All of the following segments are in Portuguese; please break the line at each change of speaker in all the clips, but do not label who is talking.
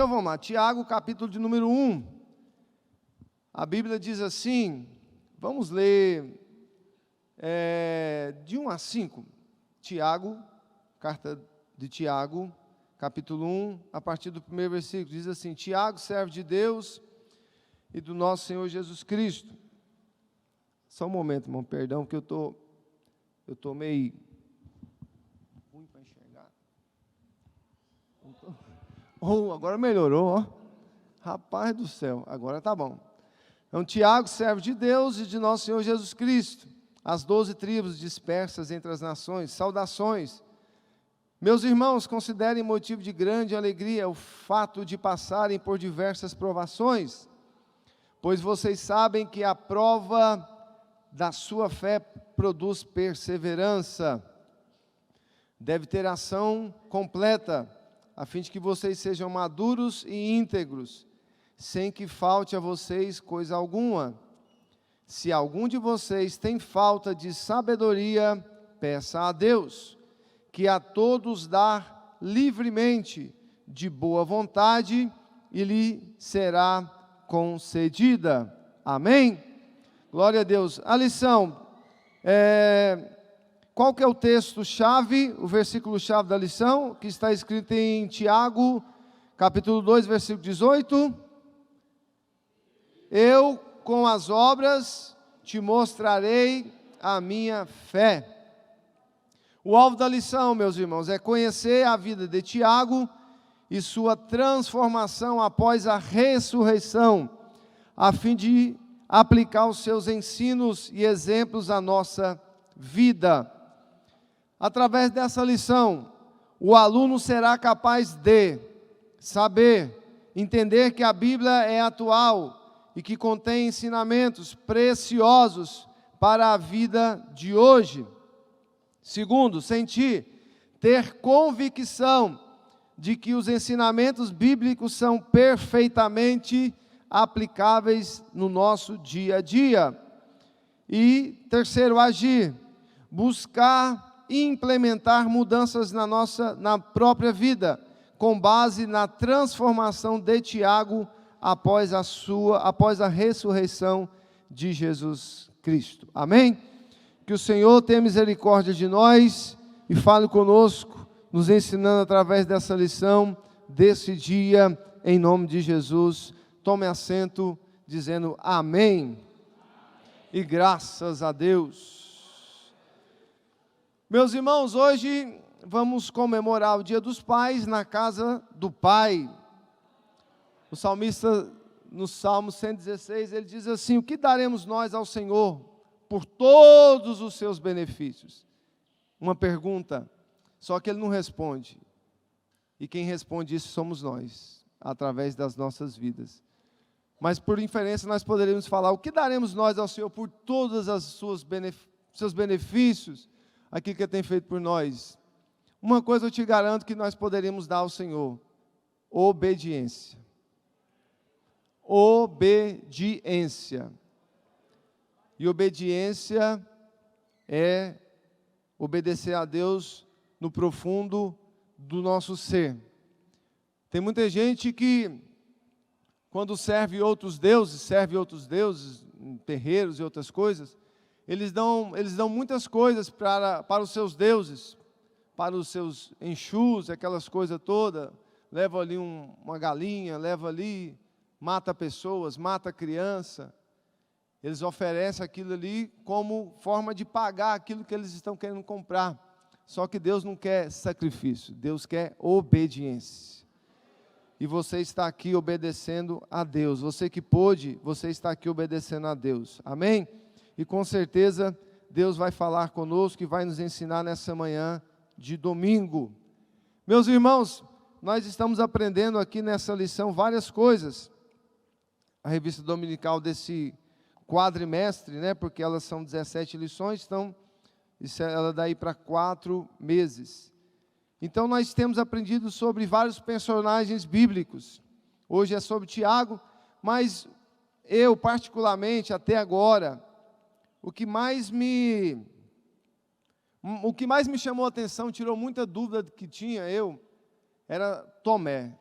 Então vamos lá, Tiago, capítulo de número 1. A Bíblia diz assim, vamos ler de 1 a 5. Tiago, carta de Tiago, capítulo 1, a partir do primeiro versículo, diz assim: Tiago, servo de Deus e do nosso Senhor Jesus Cristo. Só um momento, irmão, perdão, porque eu tô meio ruim para enxergar. Agora melhorou, ó. Rapaz do céu, agora tá bom. Então, Tiago, servo de Deus e de nosso Senhor Jesus Cristo, as 12 tribos dispersas entre as nações, saudações. Meus irmãos, considerem motivo de grande alegria o fato de passarem por diversas provações, pois vocês sabem que a prova da sua fé produz perseverança. Deve ter ação completa, a fim de que vocês sejam maduros e íntegros, sem que falte a vocês coisa alguma. Se algum de vocês tem falta de sabedoria, peça a Deus, que a todos dá livremente, de boa vontade, e lhe será concedida. Amém? Glória a Deus. A lição, qual que é o texto-chave, o versículo-chave da lição, que está escrito em Tiago, capítulo 2, versículo 18. Eu, com as obras, te mostrarei a minha fé. O alvo da lição, meus irmãos, é conhecer a vida de Tiago e sua transformação após a ressurreição, a fim de aplicar os seus ensinos e exemplos à nossa vida. Através dessa lição, o aluno será capaz de saber, entender que a Bíblia é atual e que contém ensinamentos preciosos para a vida de hoje. Segundo, sentir, ter convicção de que os ensinamentos bíblicos são perfeitamente aplicáveis no nosso dia a dia. E terceiro, agir, buscar e implementar mudanças na própria vida, com base na transformação de Tiago após a ressurreição de Jesus Cristo. Amém? Que o Senhor tenha misericórdia de nós e fale conosco, nos ensinando através dessa lição, desse dia, em nome de Jesus. Tome assento, dizendo amém. E graças a Deus. Meus irmãos, hoje vamos comemorar o Dia dos Pais na casa do Pai. O salmista, no Salmo 116, ele diz assim: o que daremos nós ao Senhor por todos os seus benefícios? Uma pergunta, só que ele não responde. E quem responde isso somos nós, através das nossas vidas. Mas por inferência nós poderíamos falar: o que daremos nós ao Senhor por todos os seus benefícios, aquilo que Ele tem feito por nós? Uma coisa eu te garanto que nós poderíamos dar ao Senhor: obediência. Obediência. E obediência é obedecer a Deus no profundo do nosso ser. Tem muita gente que, quando serve outros deuses, terreiros e outras coisas, eles dão muitas coisas para os seus deuses, para os seus enxus, aquelas coisas todas. Leva ali uma galinha, leva ali, mata pessoas, mata criança. Eles oferecem aquilo ali como forma de pagar aquilo que eles estão querendo comprar. Só que Deus não quer sacrifício, Deus quer obediência. E você está aqui obedecendo a Deus. Você que pôde, você está aqui obedecendo a Deus. Amém? E com certeza Deus vai falar conosco e vai nos ensinar nessa manhã de domingo. Meus irmãos, nós estamos aprendendo aqui nessa lição várias coisas. A revista dominical desse quadrimestre, né, porque elas são 17 lições, então ela dá aí para 4 meses. Então nós temos aprendido sobre vários personagens bíblicos. Hoje é sobre Tiago, mas eu particularmente até agora, o que mais me chamou a atenção, tirou muita dúvida que tinha era Tomé.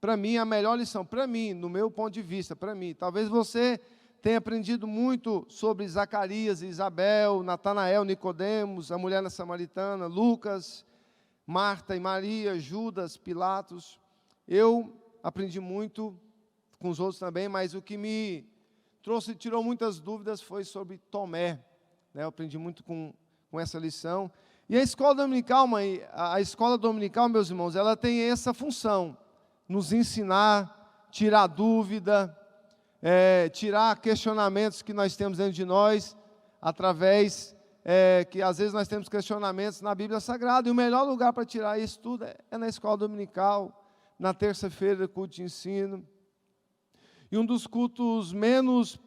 para mim, a melhor lição, para mim, no meu ponto de vista, para mim. Talvez você tenha aprendido muito sobre Zacarias e Isabel, Natanael, Nicodemos, a mulher samaritana, Lucas, Marta e Maria, Judas, Pilatos. Eu aprendi muito com os outros também, mas o que me tirou muitas dúvidas foi sobre Tomé. Eu aprendi muito com essa lição. E a escola dominical, meus irmãos, ela tem essa função, nos ensinar, tirar dúvida, tirar questionamentos que nós temos dentro de nós, através, que às vezes nós temos questionamentos na Bíblia Sagrada, e o melhor lugar para tirar isso tudo é na escola dominical, na terça-feira, culto de ensino. E um dos cultos menos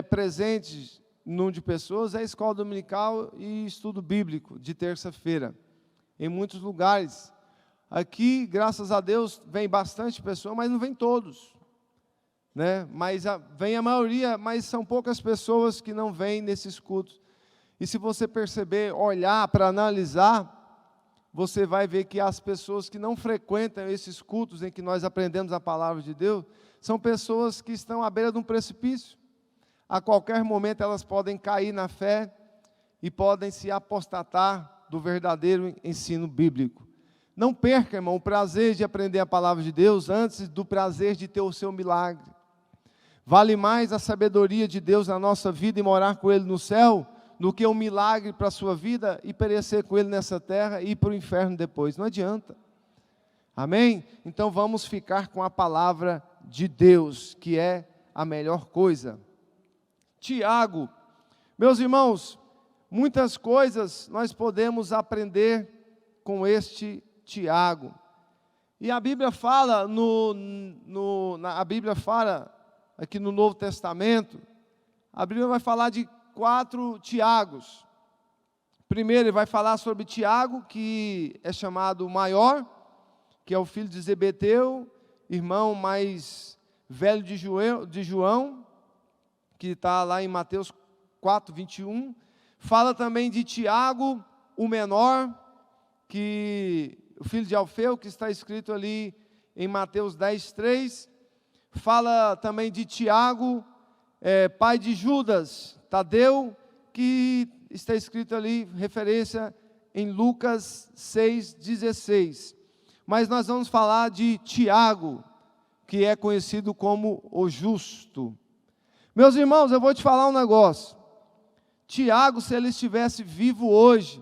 presentes número de pessoas é a escola dominical e estudo bíblico de terça-feira, em muitos lugares. Aqui, graças a Deus, vem bastante pessoa, mas não vem todos, mas vem a maioria, mas são poucas pessoas que não vêm nesses cultos. E se você perceber, olhar para analisar, você vai ver que as pessoas que não frequentam esses cultos em que nós aprendemos a palavra de Deus, são pessoas que estão à beira de um precipício. A qualquer momento elas podem cair na fé e podem se apostatar do verdadeiro ensino bíblico. Não perca, irmão, o prazer de aprender a palavra de Deus antes do prazer de ter o seu milagre. Vale mais a sabedoria de Deus na nossa vida e morar com Ele no céu, do que um milagre para a sua vida e perecer com Ele nessa terra e ir para o inferno depois. Não adianta. Amém? Então vamos ficar com a palavra de Deus, que é a melhor coisa. Tiago, meus irmãos, muitas coisas nós podemos aprender com este Tiago. E a Bíblia fala, a Bíblia fala aqui no Novo Testamento, a Bíblia vai falar de 4 Tiagos. Primeiro ele vai falar sobre Tiago, que é chamado maior, que é o filho de Zebedeu, irmão mais velho de João, que está lá em Mateus 4, 21. Fala também de Tiago, o menor, que o filho de Alfeu, que está escrito ali em Mateus 10, 3. Fala também de Tiago, pai de Judas, Tadeu, que está escrito ali, referência em Lucas 6, 16. Mas nós vamos falar de Tiago, que é conhecido como o justo. Meus irmãos, eu vou te falar um negócio. Tiago, se ele estivesse vivo hoje,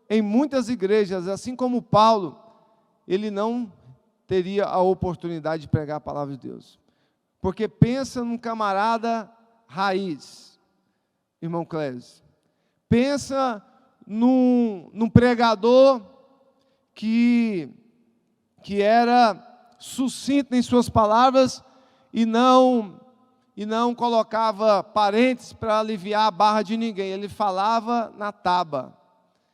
em muitas igrejas, assim como Paulo, ele não teria a oportunidade de pregar a palavra de Deus. Porque pensa num camarada raiz, irmão Clésio. Pensa num pregador que era sucinto em suas palavras e não colocava parênteses para aliviar a barra de ninguém. Ele falava na taba,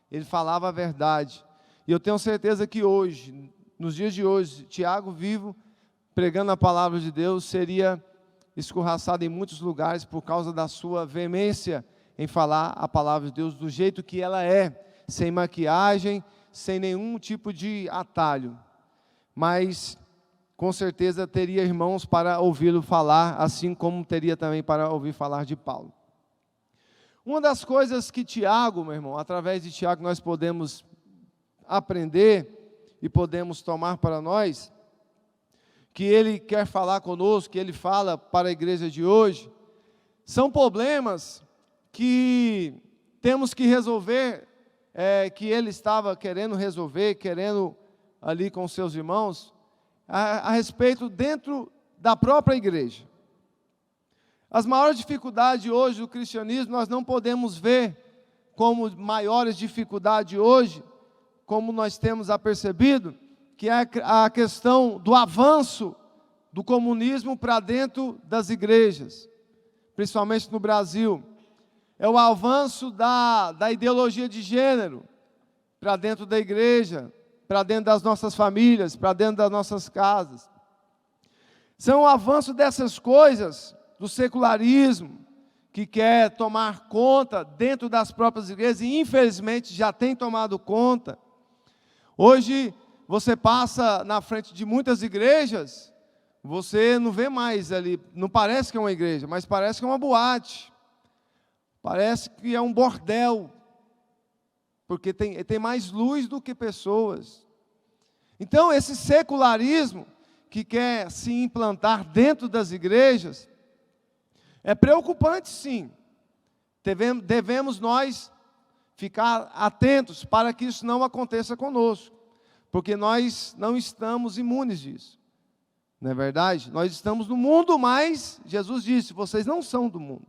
ele falava a verdade. E eu tenho certeza que hoje, nos dias de hoje, Tiago vivo, pregando a palavra de Deus, seria escorraçado em muitos lugares por causa da sua veemência em falar a palavra de Deus do jeito que ela é, sem maquiagem, sem nenhum tipo de atalho. Mas com certeza teria irmãos para ouvi-lo falar, assim como teria também para ouvir falar de Paulo. Uma das coisas que Tiago, meu irmão, através de Tiago nós podemos aprender e podemos tomar para nós, que ele quer falar conosco, que ele fala para a igreja de hoje, são problemas que temos que resolver, que ele estava querendo resolver, querendo ali com seus irmãos, a respeito dentro da própria igreja. As maiores dificuldades hoje do cristianismo, nós não podemos ver como maiores dificuldades hoje, como nós temos apercebido, que é a questão do avanço do comunismo para dentro das igrejas, principalmente no Brasil. É o avanço da ideologia de gênero para dentro da igreja, para dentro das nossas famílias, para dentro das nossas casas. São o avanço dessas coisas, do secularismo, que quer tomar conta dentro das próprias igrejas, e infelizmente já tem tomado conta. Hoje, você passa na frente de muitas igrejas, você não vê mais ali, não parece que é uma igreja, mas parece que é uma boate, parece que é um bordel, porque tem mais luz do que pessoas. Então, esse secularismo que quer se implantar dentro das igrejas, é preocupante, sim. Devemos nós ficar atentos para que isso não aconteça conosco, porque nós não estamos imunes disso. Não é verdade? Nós estamos no mundo, mas Jesus disse, vocês não são do mundo.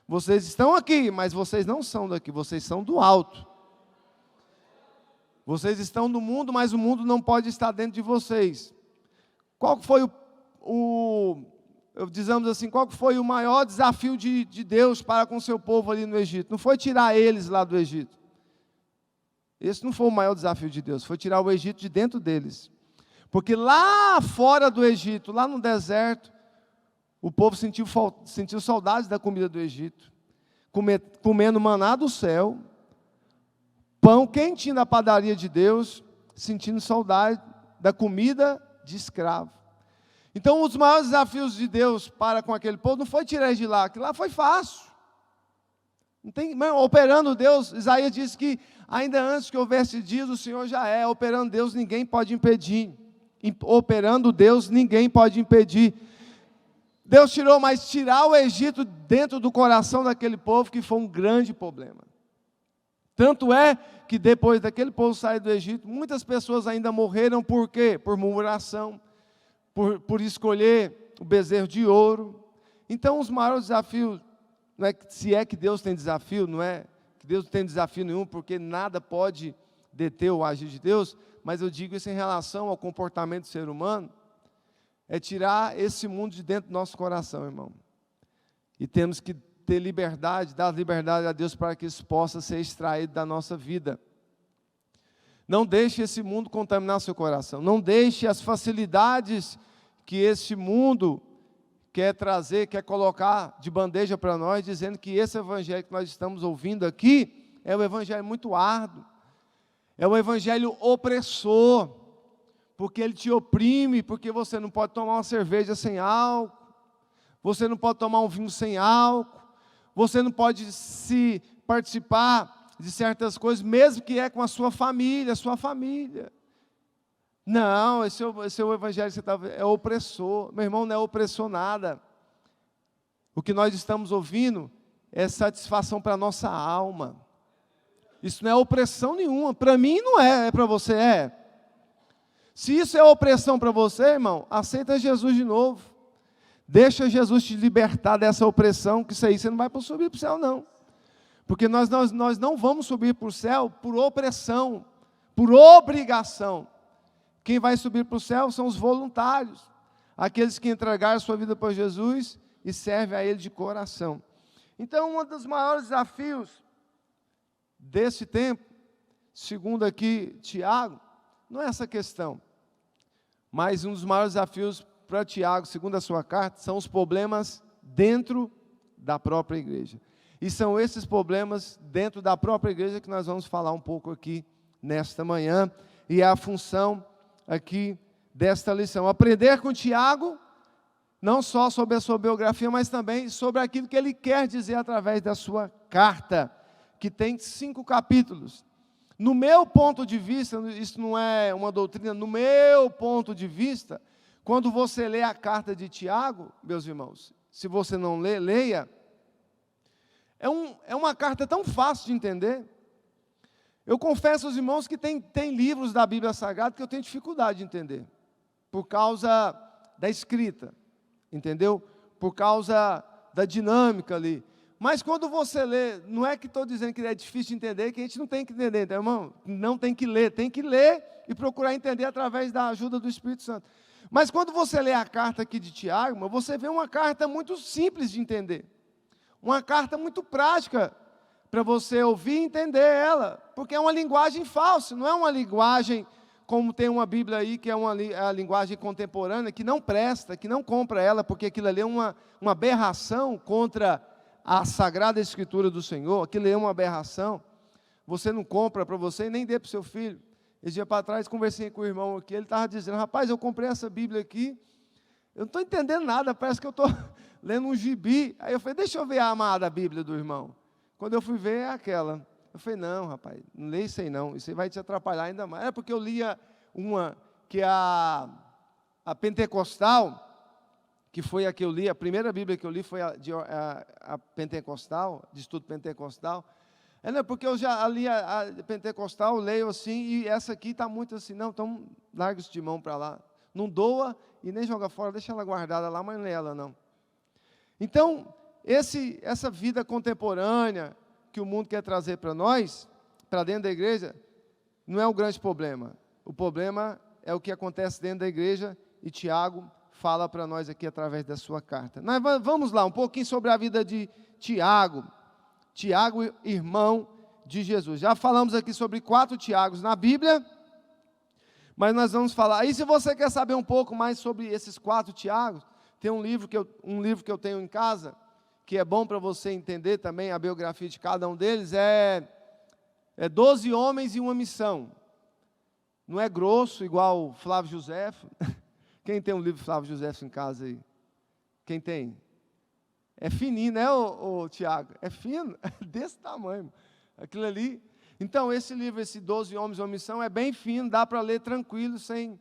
Vocês estão aqui, mas vocês não são daqui, vocês são do alto. Vocês estão no mundo, mas o mundo não pode estar dentro de vocês. Qual foi dizemos assim, qual foi o maior desafio de Deus para com o seu povo ali no Egito? Não foi tirar eles lá do Egito. Esse não foi o maior desafio de Deus, foi tirar o Egito de dentro deles. Porque lá fora do Egito, lá no deserto, o povo sentiu saudades da comida do Egito, comendo maná do céu, pão quentinho da padaria de Deus, sentindo saudade da comida de escravo. Então, os maiores desafios de Deus para com aquele povo não foi tirar eles de lá, que lá foi fácil. Não tem, operando Deus, Isaías diz que ainda antes que houvesse dias, o Senhor já é. Operando Deus, ninguém pode impedir. Operando Deus, ninguém pode impedir. Deus tirou, mas tirar o Egito dentro do coração daquele povo, que foi um grande problema. Tanto é que depois daquele povo sair do Egito, muitas pessoas ainda morreram, por quê? Por murmuração, por escolher o bezerro de ouro. Então, os maiores desafios, não é, se é que Deus tem desafio, não é que Deus não tem desafio nenhum, porque nada pode deter o agir de Deus, mas eu digo isso em relação ao comportamento do ser humano, é tirar esse mundo de dentro do nosso coração, irmão. E temos que ter liberdade, dar liberdade a Deus para que isso possa ser extraído da nossa vida. Não deixe esse mundo contaminar seu coração. Não deixe as facilidades que esse mundo quer trazer, quer colocar de bandeja para nós, dizendo que esse evangelho que nós estamos ouvindo aqui é um evangelho muito árduo. É um evangelho opressor, porque ele te oprime, porque você não pode tomar uma cerveja sem álcool, você não pode tomar um vinho sem álcool, você não pode se participar de certas coisas, mesmo que é com a sua família, Não, esse é o evangelho que você está vendo, é opressor. Meu irmão, não é opressor nada. O que nós estamos ouvindo é satisfação para a nossa alma. Isso não é opressão nenhuma. Para mim não é, para você é. Se isso é opressão para você, irmão, aceita Jesus de novo. Deixa Jesus te libertar dessa opressão, que isso aí você não vai subir para o céu, não. Porque nós não vamos subir para o céu por opressão, por obrigação. Quem vai subir para o céu são os voluntários, aqueles que entregaram sua vida para Jesus e servem a Ele de coração. Então, um dos maiores desafios desse tempo, segundo aqui Tiago, não é essa questão, mas um dos maiores desafios para Tiago, segundo a sua carta, são os problemas dentro da própria igreja. E são esses problemas dentro da própria igreja que nós vamos falar um pouco aqui nesta manhã, e é a função aqui desta lição. Aprender com Tiago, não só sobre a sua biografia, mas também sobre aquilo que ele quer dizer através da sua carta, que tem 5 capítulos. No meu ponto de vista, isso não é uma doutrina, no meu ponto de vista, quando você lê a carta de Tiago, meus irmãos, se você não lê, leia, é uma carta tão fácil de entender. Eu confesso aos irmãos que tem livros da Bíblia Sagrada que eu tenho dificuldade de entender, por causa da escrita, entendeu? Por causa da dinâmica ali. Mas quando você lê, não é que estou dizendo que é difícil de entender, que a gente não tem que entender, então, irmão, não tem que ler e procurar entender através da ajuda do Espírito Santo. Mas quando você lê a carta aqui de Tiago, você vê uma carta muito simples de entender, uma carta muito prática, para você ouvir e entender ela, porque é uma linguagem falsa, não é uma linguagem como tem uma Bíblia aí, que é a linguagem contemporânea, que não presta, que não compra ela, porque aquilo ali é uma aberração contra a Sagrada Escritura do Senhor, aquilo é uma aberração, você não compra para você e nem dê para o seu filho. Esse dia para trás, conversei com o irmão aqui, ele estava dizendo, rapaz, eu comprei essa Bíblia aqui, eu não estou entendendo nada, parece que eu estou lendo um gibi. Aí eu falei, deixa eu ver a amada Bíblia do irmão. Quando eu fui ver, é aquela. Eu falei, não, rapaz, não lê isso aí não, isso aí vai te atrapalhar ainda mais. É porque eu lia uma, que é a Pentecostal, que foi a que eu li, a primeira Bíblia que eu li foi a Pentecostal, de estudo pentecostal. Não, porque eu já li a Pentecostal, leio assim, e essa aqui está muito assim, não, então larga isso de mão para lá. Não doa e nem joga fora, deixa ela guardada lá, mas não lê ela não. Então, essa vida contemporânea que o mundo quer trazer para nós, para dentro da igreja, não é o grande problema. O problema é o que acontece dentro da igreja, e Tiago fala para nós aqui através da sua carta. Nós vamos lá, um pouquinho sobre a vida de Tiago. Tiago, irmão de Jesus. Já falamos aqui sobre 4 Tiagos na Bíblia, mas nós vamos falar. Aí, se você quer saber um pouco mais sobre esses 4 Tiagos, tem um livro que eu tenho em casa, que é bom para você entender também a biografia de cada um deles, é 12 homens e uma missão. Não é grosso, igual Flávio Josefo. Quem tem um livro de Flávio Josefo em casa aí? Quem tem? É fininho, né, ô Tiago? É fino, desse tamanho. Aquilo ali. Então, esse livro, esse 12 Homens e uma Missão, é bem fino, dá para ler tranquilo, sem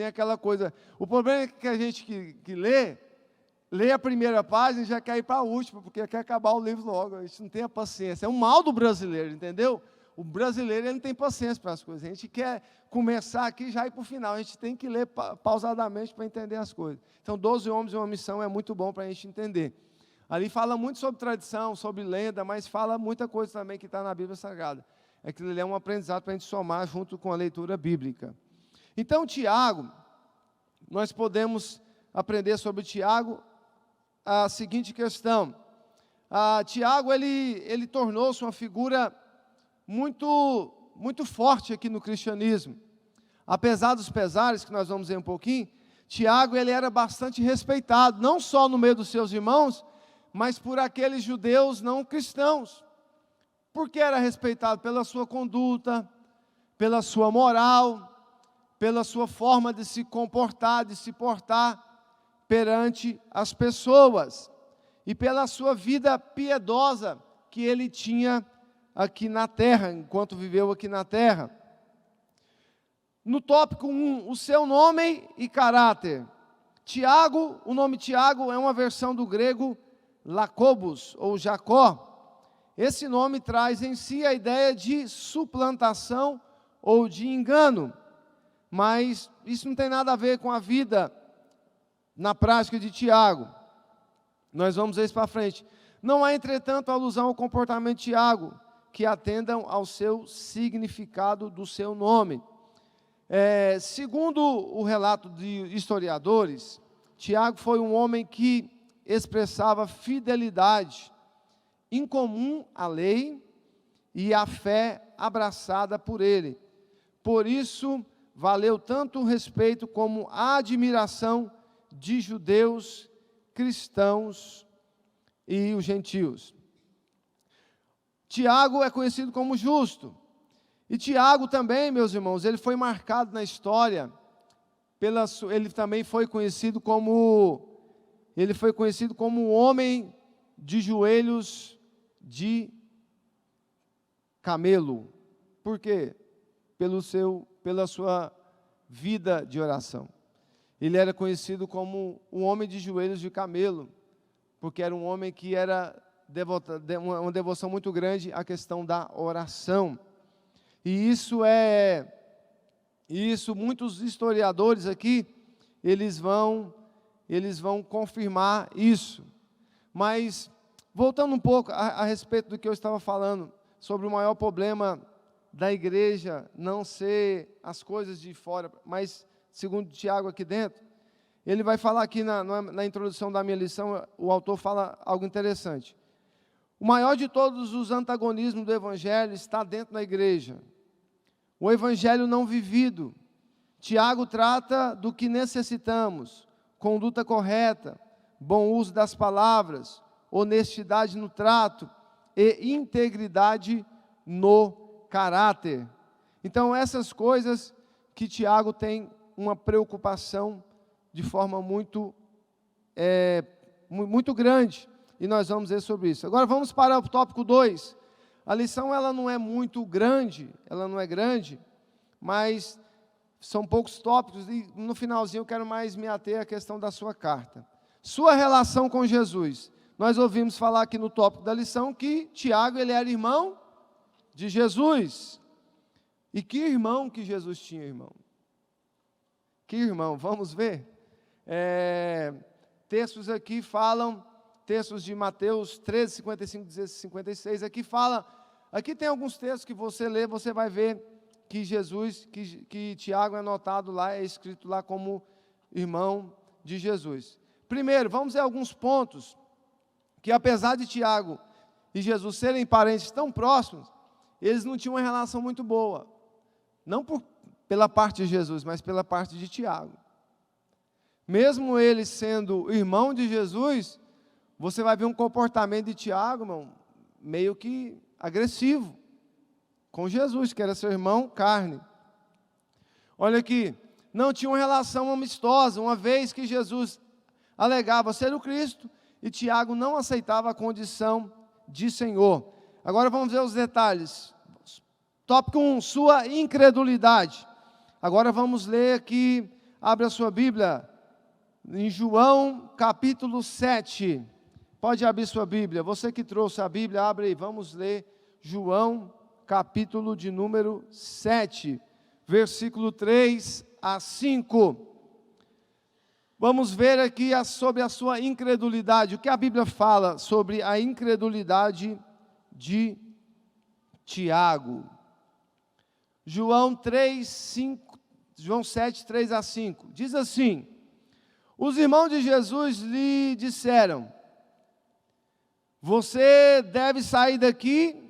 aquela coisa. O problema é que a gente que lê a primeira página e já quer ir para a última, porque quer acabar o livro logo. A gente não tem a paciência. É um mal do brasileiro, entendeu? O brasileiro, ele não tem paciência para as coisas. A gente quer começar aqui e já ir para o final. A gente tem que ler pausadamente para entender as coisas. Então, 12 Homens e uma Missão é muito bom para a gente entender. Ali fala muito sobre tradição, sobre lenda, mas fala muita coisa também que está na Bíblia Sagrada. Aquilo ali é um aprendizado para a gente somar junto com a leitura bíblica. Então, Tiago, nós podemos aprender sobre Tiago a seguinte questão. Tiago, ele tornou-se uma figura muito, muito forte aqui no cristianismo. Apesar dos pesares, que nós vamos ver um pouquinho, Tiago, ele era bastante respeitado, não só no meio dos seus irmãos, mas por aqueles judeus não cristãos. Porque era respeitado pela sua conduta, pela sua moral, pela sua forma de se comportar, de se portar perante as pessoas, e pela sua vida piedosa que ele tinha aqui na terra, enquanto viveu aqui na terra. No tópico 1, o seu nome e caráter. Tiago, o nome Tiago é uma versão do grego Lacobos, ou Jacó. Esse nome traz em si a ideia de suplantação ou de engano, mas isso não tem nada a ver com a vida na prática de Tiago. Nós vamos ver isso para frente. Não há, entretanto, alusão ao comportamento de Tiago, que atendam ao seu significado do seu nome. Segundo o relato de historiadores, Tiago foi um homem que expressava fidelidade incomum à lei e à fé abraçada por ele. Por isso, valeu tanto o respeito como a admiração de judeus, cristãos e os gentios. Tiago é conhecido como justo. E Tiago também, meus irmãos, ele foi marcado na história, ele também foi conhecido como um homem de joelhos de camelo. Por quê? Pela sua vida de oração. Ele era conhecido como um homem de joelhos de camelo, porque era um homem que era uma devoção muito grande à questão da oração. E isso muitos historiadores aqui, eles vão confirmar isso. Mas, voltando um pouco a respeito do que eu estava falando, sobre o maior problema da igreja não ser as coisas de fora, mas, segundo Tiago aqui dentro, ele vai falar aqui na introdução da minha lição, o autor fala algo interessante. O maior de todos os antagonismos do Evangelho está dentro da igreja. O Evangelho não vivido. Tiago trata do que necessitamos: conduta correta, bom uso das palavras, honestidade no trato e integridade no caráter. Então, essas coisas que Tiago tem uma preocupação de forma muito grande, e nós vamos ver sobre isso. Agora vamos para o tópico 2. A lição ela não é muito grande, mas são poucos tópicos, e no finalzinho eu quero mais me ater à questão da sua carta. Sua relação com Jesus. Nós ouvimos falar aqui no tópico da lição que Tiago ele era irmão de Jesus. E que irmão que Jesus tinha, irmão? Que irmão, vamos ver? Textos aqui falam, textos de Mateus 13, 55, 16, 56, aqui tem alguns textos que você lê, você vai ver que que Tiago é anotado lá, é escrito lá como irmão de Jesus. Primeiro, vamos ver alguns pontos, que apesar de Tiago e Jesus serem parentes tão próximos, eles não tinham uma relação muito boa, não pela parte de Jesus, mas pela parte de Tiago. Mesmo ele sendo irmão de Jesus, você vai ver um comportamento de Tiago, irmão, meio que agressivo, com Jesus, que era seu irmão carne. Olha aqui, não tinha uma relação amistosa, uma vez que Jesus alegava ser o Cristo, e Tiago não aceitava a condição de Senhor. Agora vamos ver os detalhes. Tópico 1, sua incredulidade. Agora vamos ler aqui, abre a sua Bíblia, em João capítulo 7. Pode abrir sua Bíblia, você que trouxe a Bíblia, abre aí, vamos ler João capítulo de número 7, versículo 3 a 5. Vamos ver aqui sobre a sua incredulidade, o que a Bíblia fala sobre a incredulidade de Tiago. João 7, 3 a 5, diz assim: os irmãos de Jesus lhe disseram: você deve sair daqui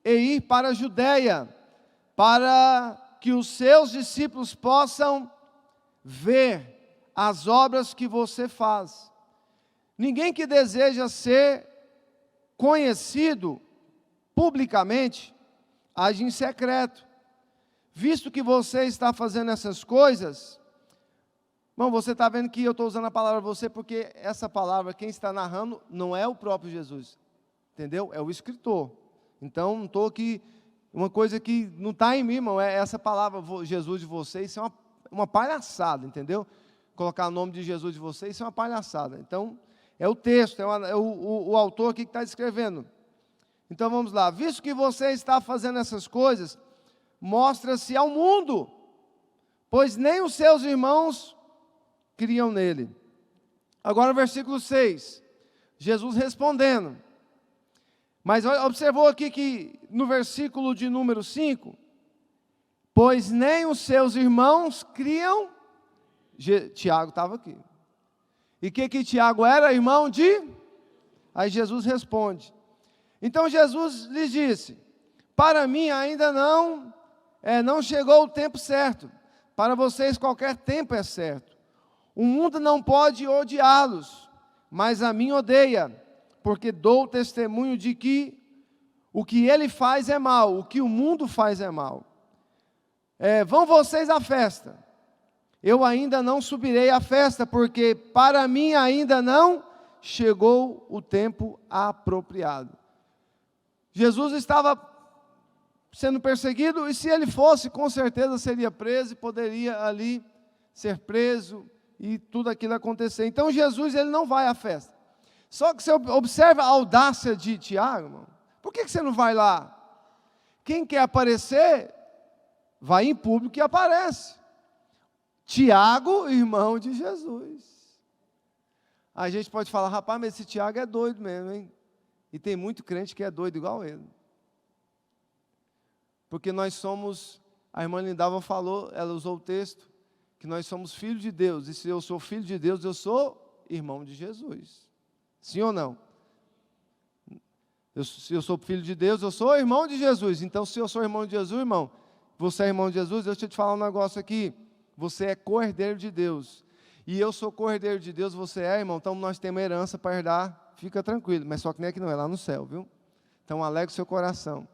e ir para a Judeia, para que os seus discípulos possam ver as obras que você faz. Ninguém que deseja ser conhecido publicamente, age em secreto. Visto que você está fazendo essas coisas, bom, você está vendo que eu estou usando a palavra você, porque essa palavra, quem está narrando, não é o próprio Jesus, entendeu? É o escritor. Então, não estou aqui, uma coisa que não está em mim, irmão, é essa palavra, Jesus de vocês, isso é uma palhaçada, entendeu? Colocar o nome de Jesus de vocês, isso é uma palhaçada. Então, é o texto, é o autor aqui que está escrevendo. Então, vamos lá. Visto que você está fazendo essas coisas, mostra-se ao mundo, pois nem os seus irmãos criam nele. Agora, versículo 6, Jesus respondendo. Mas observou aqui que no versículo de número 5, pois nem os seus irmãos criam. Tiago estava aqui. E que Tiago era? Irmão de? Aí Jesus responde. Então Jesus lhes disse: para mim ainda não chegou o tempo certo. Para vocês qualquer tempo é certo. O mundo não pode odiá-los, mas a mim odeia, porque dou testemunho de que o que ele faz é mal, o que o mundo faz é mal. Vão vocês à festa. Eu ainda não subirei à festa, porque para mim ainda não chegou o tempo apropriado. Jesus estava sendo perseguido, e se ele fosse, com certeza seria preso, e poderia ali ser preso, e tudo aquilo acontecer. Então Jesus, ele não vai à festa. Só que você observa a audácia de Tiago, irmão. Por que você não vai lá? Quem quer aparecer, vai em público e aparece. Tiago, irmão de Jesus. A gente pode falar: rapaz, mas esse Tiago é doido mesmo, hein? E tem muito crente que é doido igual ele. Porque nós somos, a irmã Lindava falou, ela usou o texto, que nós somos filhos de Deus. E se eu sou filho de Deus, eu sou irmão de Jesus. Sim ou não? Se eu sou filho de Deus, eu sou irmão de Jesus. Então, se eu sou irmão de Jesus, irmão, você é irmão de Jesus, deixa eu te falar um negócio aqui. Você é co-herdeiro de Deus. E eu sou co-herdeiro de Deus, você é, irmão. Então, nós temos herança para herdar. Fica tranquilo. Mas só que nem aqui não, é lá no céu, viu? Então, alegre o seu coração.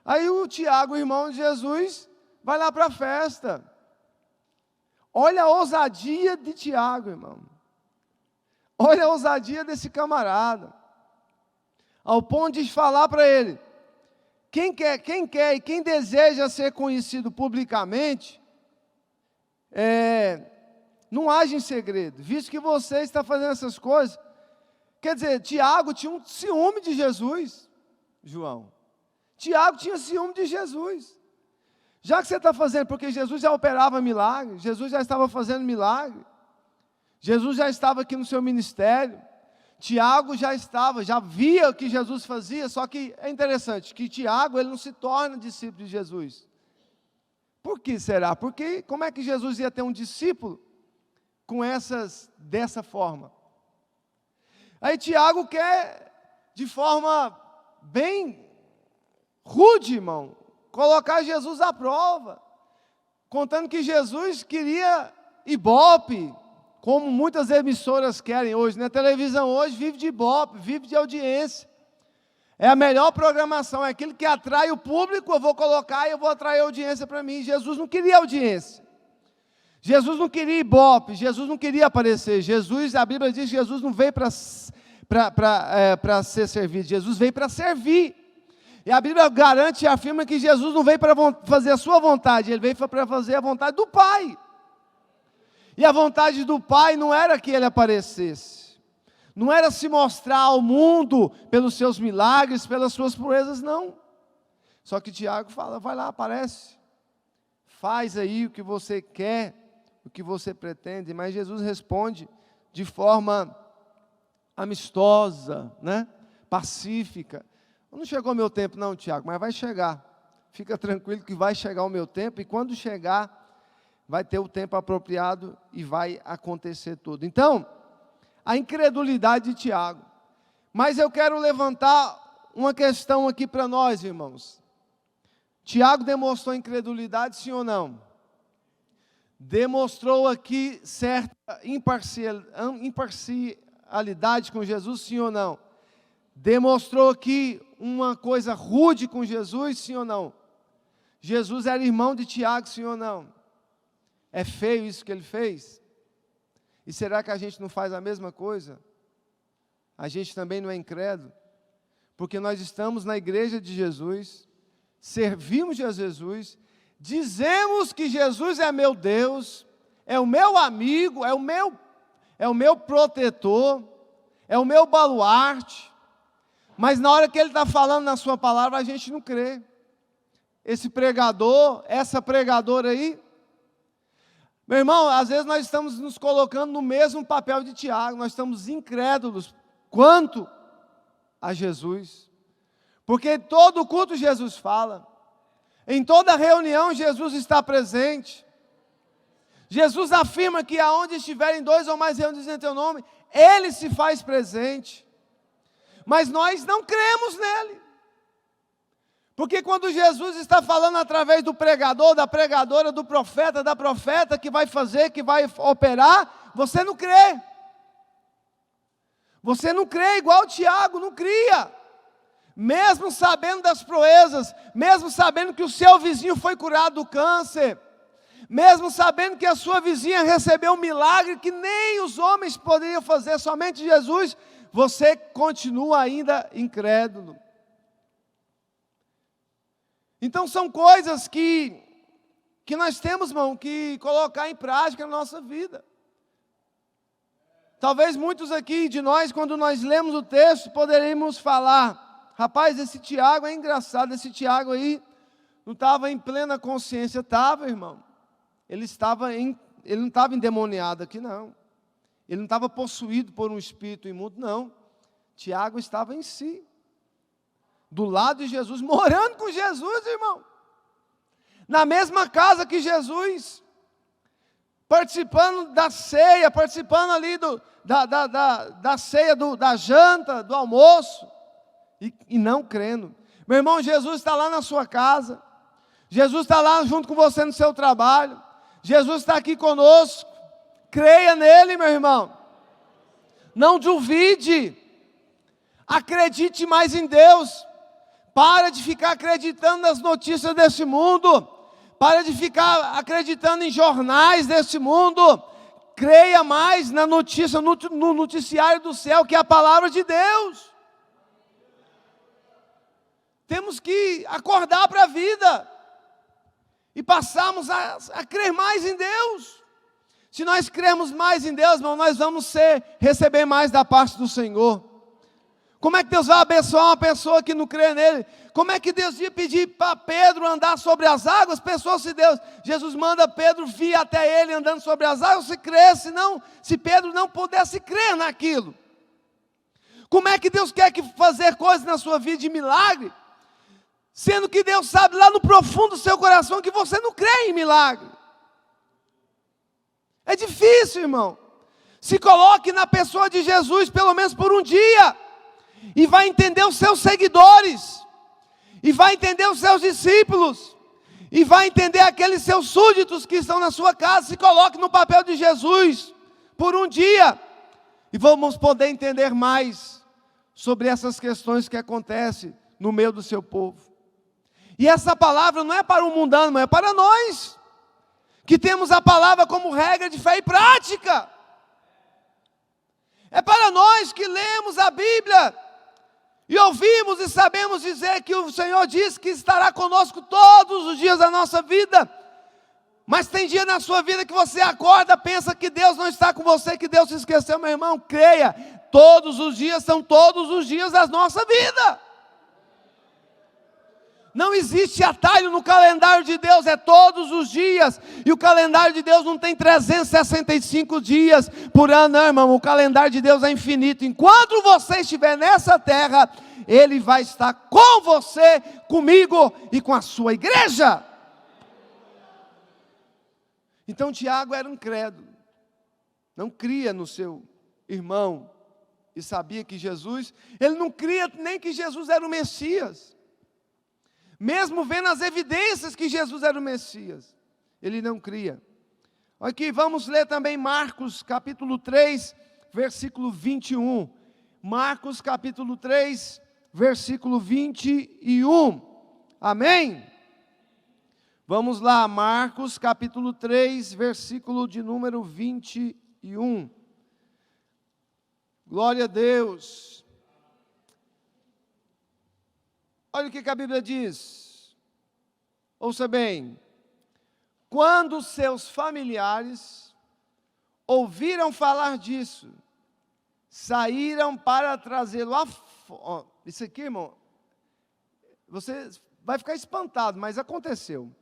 Aí o Tiago, irmão de Jesus, vai lá para a festa. Olha a ousadia de Tiago, irmão. Olha a ousadia desse camarada. Ao ponto de falar para ele, quem quer e quem deseja ser conhecido publicamente, não age em segredo, visto que você está fazendo essas coisas. Quer dizer, Tiago tinha um ciúme de Jesus, João. Tiago tinha ciúme de Jesus. Já que você está fazendo, porque Jesus já operava milagre, Jesus já estava fazendo milagre, Jesus já estava aqui no seu ministério, Tiago já via o que Jesus fazia, só que é interessante, que Tiago, ele não se torna discípulo de Jesus. Por que será? Porque como é que Jesus ia ter um discípulo dessa forma? Aí Tiago quer, de forma bem rude, irmão, colocar Jesus à prova, contando que Jesus queria ibope, como muitas emissoras querem hoje, né? A televisão hoje vive de ibope, vive de audiência. É a melhor programação, é aquilo que atrai o público, eu vou colocar e eu vou atrair audiência para mim. Jesus não queria audiência. Jesus não queria ibope, Jesus não queria aparecer. A Bíblia diz que Jesus não veio para ser servido, Jesus veio para servir. E a Bíblia garante e afirma que Jesus não veio para fazer a sua vontade, ele veio para fazer a vontade do Pai. E a vontade do Pai não era que ele aparecesse, não era se mostrar ao mundo pelos seus milagres, pelas suas proezas, não. Só que Tiago fala, vai lá, aparece, faz aí o que você quer, o que você pretende. Mas Jesus responde de forma amistosa, né? Pacífica. Não chegou o meu tempo não, Tiago, mas vai chegar. Fica tranquilo que vai chegar o meu tempo, e quando chegar, vai ter o tempo apropriado e vai acontecer tudo. Então, a incredulidade de Tiago. Mas eu quero levantar uma questão aqui para nós, irmãos. Tiago demonstrou incredulidade, sim ou não? Demonstrou aqui certa imparcialidade com Jesus, sim ou não? Demonstrou aqui uma coisa rude com Jesus, sim ou não? Jesus era irmão de Tiago, sim ou não? É feio isso que ele fez? E será que a gente não faz a mesma coisa? A gente também não é incrédulo? Porque nós estamos na igreja de Jesus, servimos a Jesus, dizemos que Jesus é meu Deus, é o meu amigo, é o meu protetor, é o meu baluarte, mas na hora que ele está falando na sua palavra, a gente não crê. Esse pregador, essa pregadora aí, meu irmão, às vezes nós estamos nos colocando no mesmo papel de Tiago, nós estamos incrédulos quanto a Jesus, porque todo culto Jesus fala, em toda reunião Jesus está presente, Jesus afirma que aonde estiverem dois ou mais reunidos em teu nome, Ele se faz presente, mas nós não cremos nele, porque quando Jesus está falando através do pregador, da pregadora, do profeta, da profeta, que vai fazer, que vai operar, você não crê. Você não crê igual Tiago, não cria. Mesmo sabendo das proezas, mesmo sabendo que o seu vizinho foi curado do câncer, mesmo sabendo que a sua vizinha recebeu um milagre que nem os homens poderiam fazer, somente Jesus, você continua ainda incrédulo. Então são coisas que nós temos, irmão, que colocar em prática na nossa vida. Talvez muitos aqui de nós, quando nós lemos o texto, poderíamos falar, rapaz, esse Tiago é engraçado, esse Tiago aí não estava em plena consciência. Estava, irmão. Ele não estava endemoniado aqui, não. Ele não estava possuído por um espírito imundo, não. Tiago estava em si, do lado de Jesus, morando com Jesus, irmão, na mesma casa que Jesus, participando da ceia, participando ali da ceia, da janta, do almoço, e não crendo. Meu irmão, Jesus está lá na sua casa, Jesus está lá junto com você no seu trabalho, Jesus está aqui conosco, creia nele, meu irmão, não duvide, acredite mais em Deus. Para de ficar acreditando nas notícias desse mundo. Para de ficar acreditando em jornais deste mundo. Creia mais na notícia, no noticiário do céu, que é a palavra de Deus. Temos que acordar para a vida e passarmos a crer mais em Deus. Se nós crermos mais em Deus, irmão, nós vamos receber mais da parte do Senhor. Como é que Deus vai abençoar uma pessoa que não crê nele? Como é que Deus ia pedir para Pedro andar sobre as águas? Pensou se Jesus manda Pedro vir até ele andando sobre as águas, se cresce, não, se Pedro não pudesse crer naquilo. Como é que Deus quer fazer coisas na sua vida de milagre? Sendo que Deus sabe lá no profundo do seu coração que você não crê em milagre. É difícil, irmão. Se coloque na pessoa de Jesus, pelo menos por um dia, e vai entender os seus seguidores, e vai entender os seus discípulos, e vai entender aqueles seus súditos que estão na sua casa. Se coloque no papel de Jesus, por um dia, e vamos poder entender mais sobre essas questões que acontecem no meio do seu povo. E essa palavra não é para o mundano, mas é para nós, que temos a palavra como regra de fé e prática. É para nós que lemos a Bíblia, e ouvimos e sabemos dizer que o Senhor diz que estará conosco todos os dias da nossa vida. Mas tem dia na sua vida que você acorda, pensa que Deus não está com você, que Deus se esqueceu. Meu irmão, creia, todos os dias são todos os dias da nossa vida. Não existe atalho no calendário de Deus, é todos os dias. E o calendário de Deus não tem 365 dias por ano, não, irmão. O calendário de Deus é infinito. Enquanto você estiver nessa terra, Ele vai estar com você, comigo e com a sua igreja. Então Tiago era um incrédulo, não cria no seu irmão, e sabia que Jesus, ele não cria nem que Jesus era o Messias. Mesmo vendo as evidências que Jesus era o Messias, ele não cria. Aqui vamos ler também Marcos capítulo 3, versículo 21. Marcos capítulo 3, versículo 21. Amém? Vamos lá, Marcos capítulo 3, versículo de número 21. Glória a Deus. Olha o que a Bíblia diz. Ouça bem. Quando seus familiares ouviram falar disso, saíram para trazê-lo a fora. Isso aqui, irmão, você vai ficar espantado, mas aconteceu.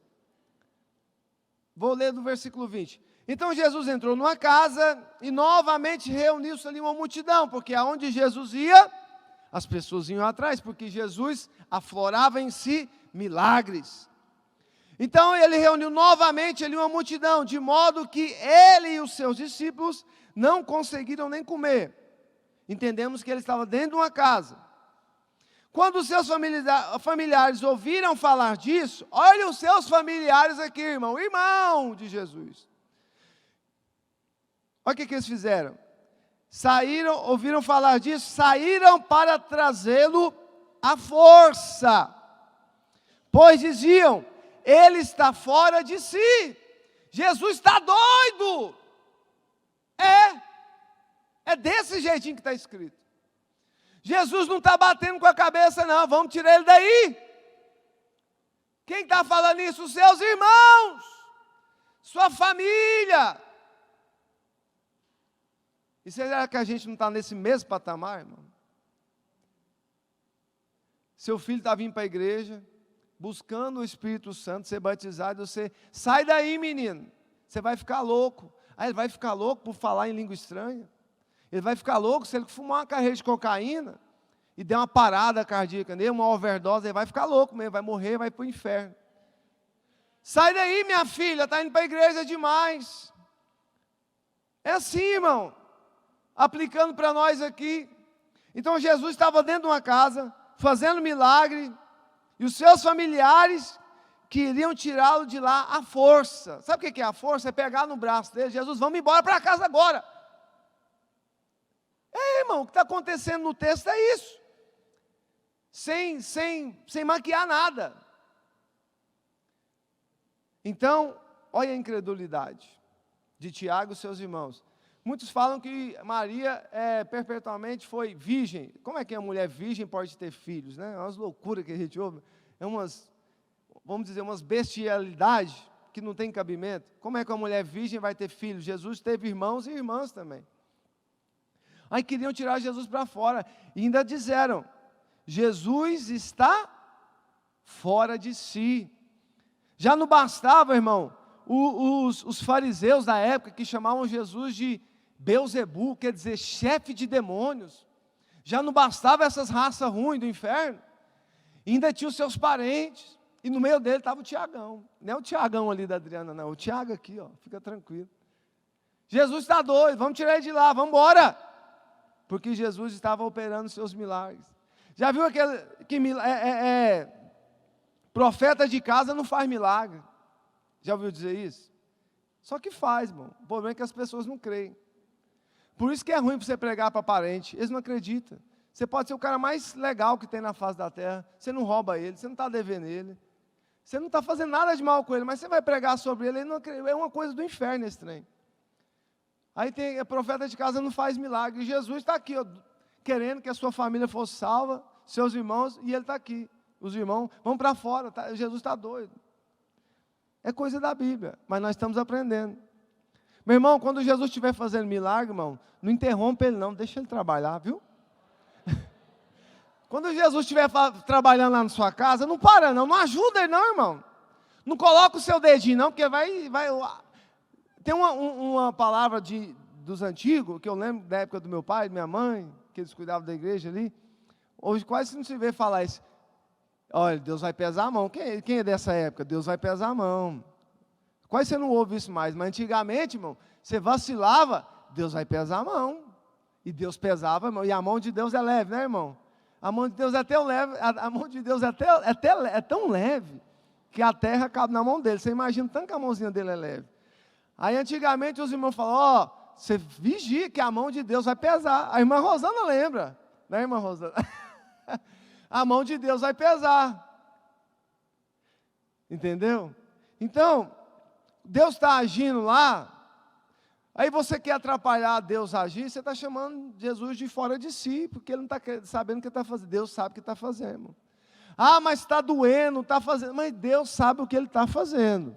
Vou ler do versículo 20. Então Jesus entrou numa casa e novamente reuniu-se ali uma multidão, porque aonde Jesus ia, as pessoas iam atrás, porque Jesus aflorava em si milagres. Então ele reuniu novamente ali uma multidão, de modo que ele e os seus discípulos não conseguiram nem comer. Entendemos que ele estava dentro de uma casa. Quando os seus familiares ouviram falar disso, olha os seus familiares aqui, irmão de Jesus. Olha o que eles fizeram. Ouviram falar disso, saíram para trazê-lo à força. Pois diziam, ele está fora de si. Jesus está doido. É desse jeitinho que está escrito. Jesus não está batendo com a cabeça, não. Vamos tirar ele daí. Quem está falando isso? Os seus irmãos, sua família. E será que a gente não está nesse mesmo patamar, irmão? Seu filho está vindo para a igreja, buscando o Espírito Santo, ser batizado, você, sai daí, menino, você vai ficar louco. Aí ele vai ficar louco por falar em língua estranha. Ele vai ficar louco se ele fumar uma carreira de cocaína e der uma parada cardíaca nele, uma overdose, ele vai ficar louco mesmo, vai morrer, vai para o inferno. Sai daí, minha filha, está indo para a igreja demais. É assim, irmão, aplicando para nós aqui. Então Jesus estava dentro de uma casa, fazendo milagre, e os seus familiares queriam tirá-lo de lá à força. Sabe o que é a força? É pegar no braço dele, Jesus, vamos embora para casa agora. Irmão, o que está acontecendo no texto é isso. Sem maquiar nada. Então, olha a incredulidade de Tiago e seus irmãos. Muitos falam que Maria perpetuamente foi virgem. Como é que a mulher virgem pode ter filhos, né? É umas loucuras que a gente ouve. É vamos dizer, umas bestialidades que não tem cabimento. Como é que uma mulher virgem vai ter filhos? Jesus teve irmãos e irmãs também. Aí queriam tirar Jesus para fora. E ainda disseram, Jesus está fora de si. Já não bastava, irmão, os fariseus da época que chamavam Jesus de Beelzebu, quer dizer, chefe de demônios. Já não bastava essas raças ruins do inferno. Ainda tinha os seus parentes. E no meio dele estava o Tiagão. Não é o Tiagão ali da Adriana, não. O Tiago aqui, ó, fica tranquilo. Jesus está doido, vamos tirar ele de lá, vamos embora. Porque Jesus estava operando seus milagres. Já viu aquele que profeta de casa não faz milagre? Já ouviu dizer isso? Só que faz, irmão. O problema é que as pessoas não creem. Por isso que é ruim para você pregar para parente. Eles não acreditam. Você pode ser o cara mais legal que tem na face da terra. Você não rouba ele, você não está devendo ele. Você não está fazendo nada de mal com ele, mas você vai pregar sobre ele, ele não acredita. É uma coisa do inferno esse trem. Aí tem profeta de casa não faz milagre. E Jesus está aqui, ó, querendo que a sua família fosse salva, seus irmãos, e ele está aqui. Os irmãos vão para fora, Jesus está doido. É coisa da Bíblia, mas nós estamos aprendendo. Meu irmão, quando Jesus estiver fazendo milagre, irmão, não interrompa ele não, deixa ele trabalhar, viu? Quando Jesus estiver trabalhando lá na sua casa, não para não ajuda ele não, irmão. Não coloca o seu dedinho não, porque vai. Tem uma palavra dos antigos, que eu lembro da época do meu pai, da minha mãe, que eles cuidavam da igreja ali. Hoje quase não se vê falar isso. Olha, Deus vai pesar a mão. Quem é dessa época? Deus vai pesar a mão. Quase você não ouve isso mais, mas antigamente, irmão, você vacilava, Deus vai pesar a mão. E Deus pesava, irmão, e a mão de Deus é leve, né, irmão? A mão de Deus é até leve, a mão de Deus é tão leve, que a terra cabe na mão dele. Você imagina tanto que a mãozinha dele é leve. Aí antigamente os irmãos falavam, você vigia que a mão de Deus vai pesar. A irmã Rosana lembra, né, irmã Rosana? A mão de Deus vai pesar. Entendeu? Então, Deus está agindo lá, aí você quer atrapalhar Deus agir, você está chamando Jesus de fora de si, porque ele não está sabendo o que está fazendo. Deus sabe o que está fazendo. Irmão. Mas está doendo, está fazendo, mas Deus sabe o que ele está fazendo.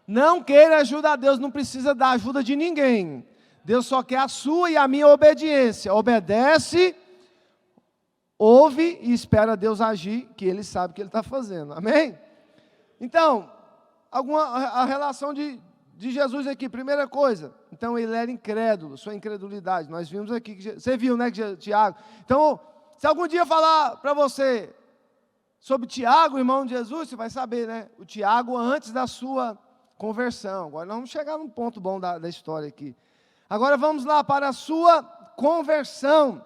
Não queira ajuda a Deus, não precisa da ajuda de ninguém. Deus só quer a sua e a minha obediência. Obedece, ouve e espera Deus agir, que Ele sabe o que Ele está fazendo. Amém? Então, a relação de Jesus aqui, primeira coisa. Então, ele era incrédulo, sua incredulidade. Nós vimos aqui, você viu, né, Tiago? Então, se algum dia falar para você sobre Tiago, irmão de Jesus, você vai saber, né? O Tiago antes da sua conversão. Agora nós vamos chegar num ponto bom da história aqui. Agora vamos lá para a sua conversão.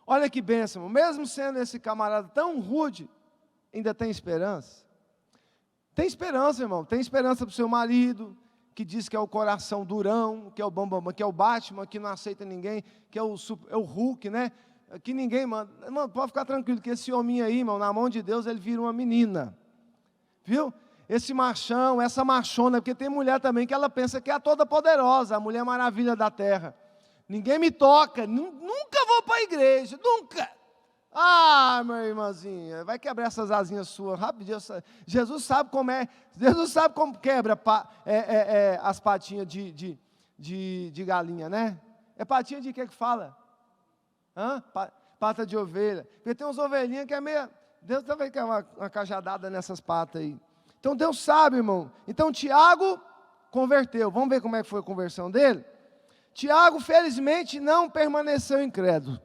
Olha que bênção, mesmo sendo esse camarada tão rude, ainda tem esperança. Tem esperança, irmão, tem esperança para o seu marido, que diz que é o coração durão, que é o bambambam, que é o Batman, que não aceita ninguém, que é o Hulk, né? Que ninguém manda. Irmão, pode ficar tranquilo, que esse hominho aí, irmão, na mão de Deus, ele vira uma menina. Viu? Esse machão, essa machona, porque tem mulher também que ela pensa que é a toda poderosa, a mulher maravilha da terra. Ninguém me toca, nunca vou para a igreja, nunca. Minha irmãzinha, vai quebrar essas asinhas suas, rapidinho. Jesus sabe como quebra as patinhas de galinha, né? É patinha de que fala? Pata de ovelha. Porque tem umas ovelhinhas que é meio... Deus também quer uma cajadada nessas patas aí. Então Deus sabe, irmão. Então Tiago converteu. Vamos ver como é que foi a conversão dele? Tiago, felizmente, não permaneceu incrédulo.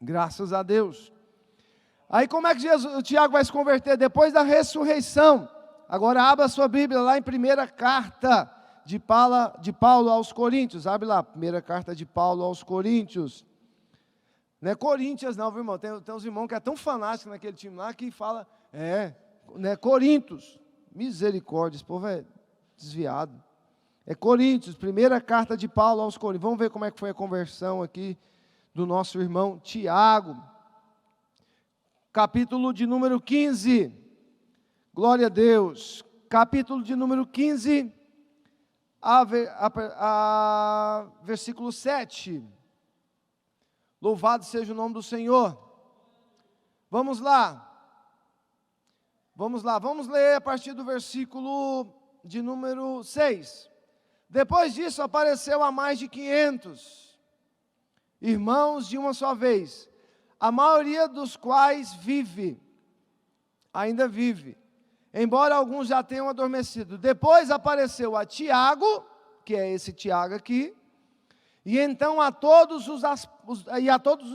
Graças a Deus. Aí como é que o Tiago vai se converter? Depois da ressurreição. Agora abra a sua Bíblia lá em primeira carta de Paulo aos Coríntios. Abre lá, primeira carta de Paulo aos Coríntios. Não é Corinthians não, viu, irmão? Tem uns irmãos que é tão fanático naquele time lá que fala, não é Coríntios. Misericórdia, esse povo é desviado. É Coríntios, primeira carta de Paulo aos Coríntios. Vamos ver como é que foi a conversão aqui do nosso irmão Tiago. Capítulo de número 15. Glória a Deus. capítulo de número 15, versículo 7. Louvado seja o nome do Senhor. Vamos lá. Vamos ler a partir do versículo de número 6. Depois disso apareceu a mais de 500 irmãos de uma só vez, a maioria dos quais ainda vive, embora alguns já tenham adormecido. Depois apareceu a Tiago, que é esse Tiago aqui, e então a todos os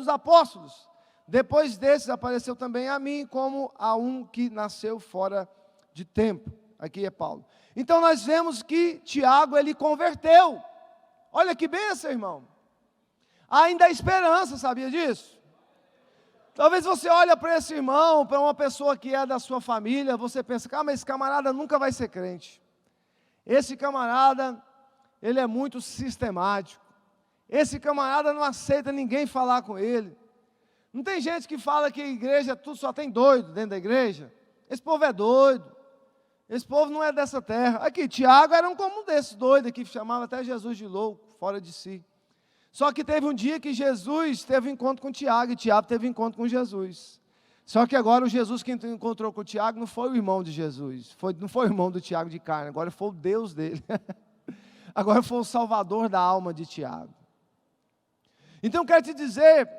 apóstolos. Depois desses apareceu também a mim, como a um que nasceu fora de tempo. Aqui é Paulo. Então nós vemos que Tiago, ele converteu. Olha que bênção, irmão. Ainda há esperança, sabia disso? Talvez você olhe para esse irmão, para uma pessoa que é da sua família, você pensa, mas esse camarada nunca vai ser crente. Esse camarada, ele é muito sistemático. Esse camarada não aceita ninguém falar com ele. Não tem gente que fala que a igreja tudo só tem doido dentro da igreja? Esse povo é doido. Esse povo não é dessa terra. Aqui, Tiago era um como desses doidos aqui, chamava até Jesus de louco, fora de si. Só que teve um dia que Jesus teve um encontro com Tiago, e Tiago teve um encontro com Jesus. Só que agora o Jesus que encontrou com Tiago não foi o irmão de Jesus, não foi o irmão do Tiago de carne, agora foi o Deus dele. Agora foi o Salvador da alma de Tiago. Então quero te dizer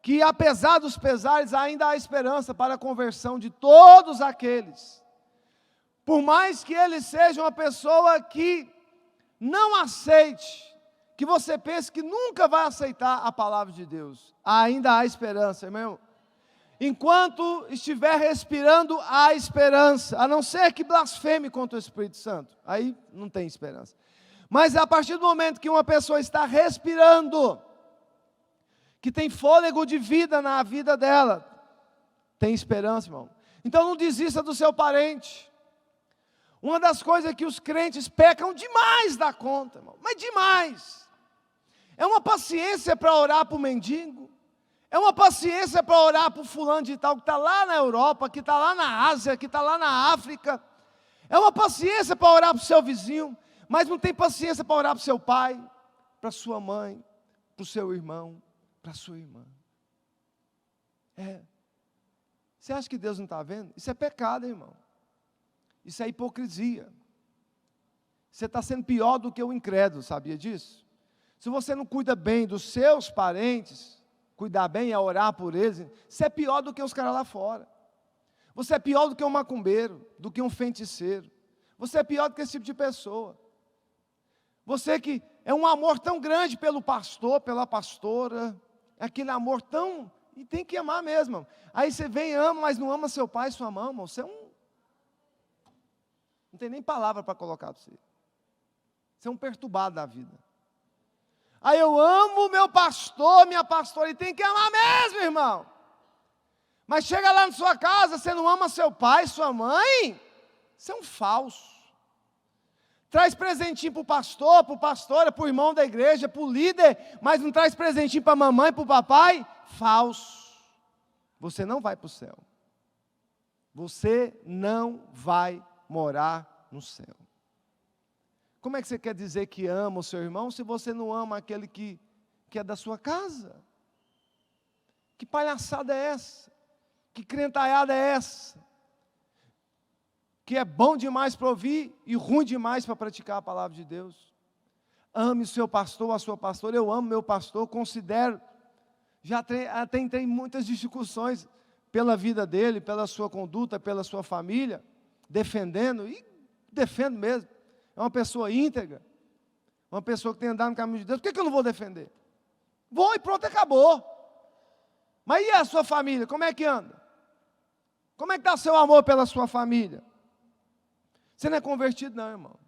que apesar dos pesares, ainda há esperança para a conversão de todos aqueles. Por mais que ele seja uma pessoa que não aceite, que você pense que nunca vai aceitar a palavra de Deus, ainda há esperança, irmão. Enquanto estiver respirando, há esperança, a não ser que blasfeme contra o Espírito Santo, aí não tem esperança. Mas a partir do momento que uma pessoa está respirando, que tem fôlego de vida na vida dela, tem esperança, irmão. Então não desista do seu parente. Uma das coisas é que os crentes pecam demais da conta, irmão, mas demais. É uma paciência para orar para o mendigo, é uma paciência para orar para o fulano de tal, que está lá na Europa, que está lá na Ásia, que está lá na África. É uma paciência para orar para o seu vizinho, mas não tem paciência para orar para o seu pai, para a sua mãe, para o seu irmão, para a sua irmã. Você acha que Deus não está vendo? Isso é pecado, irmão. Isso é hipocrisia. Você está sendo pior do que o incrédulo, sabia disso? Se você não cuida bem dos seus parentes, cuidar bem é orar por eles, você é pior do que os caras lá fora. Você é pior do que um macumbeiro, do que um feiticeiro. Você é pior do que esse tipo de pessoa. Você que é um amor tão grande pelo pastor, pela pastora, é aquele amor tão... E tem que amar mesmo. Aí você vem e ama, mas não ama seu pai e sua mãe, irmão. Você é um... Não tem nem palavra para colocar para você. Você é um perturbado da vida. Aí eu amo meu pastor, minha pastora, e tem que amar mesmo, irmão. Mas chega lá na sua casa, você não ama seu pai, sua mãe, você é um falso. Traz presentinho para o pastor, para a pastora, para o irmão da igreja, para o líder, mas não traz presentinho para a mamãe, para o papai, falso. Você não vai para o céu. Você não vai morar no céu. Como é que você quer dizer que ama o seu irmão se você não ama aquele que é da sua casa? Que palhaçada é essa? Que crentalhada é essa? Que é bom demais para ouvir e ruim demais para praticar a palavra de Deus. Ame o seu pastor, a sua pastora. Eu amo meu pastor, considero. Já até entrei em muitas discussões pela vida dele, pela sua conduta, pela sua família, defendendo, e defendo mesmo. É uma pessoa íntegra, uma pessoa que tem andado no caminho de Deus. Por que eu não vou defender? Vou e pronto, acabou. Mas e a sua família, como é que anda? Como é que está o seu amor pela sua família? Você não é convertido não, irmão.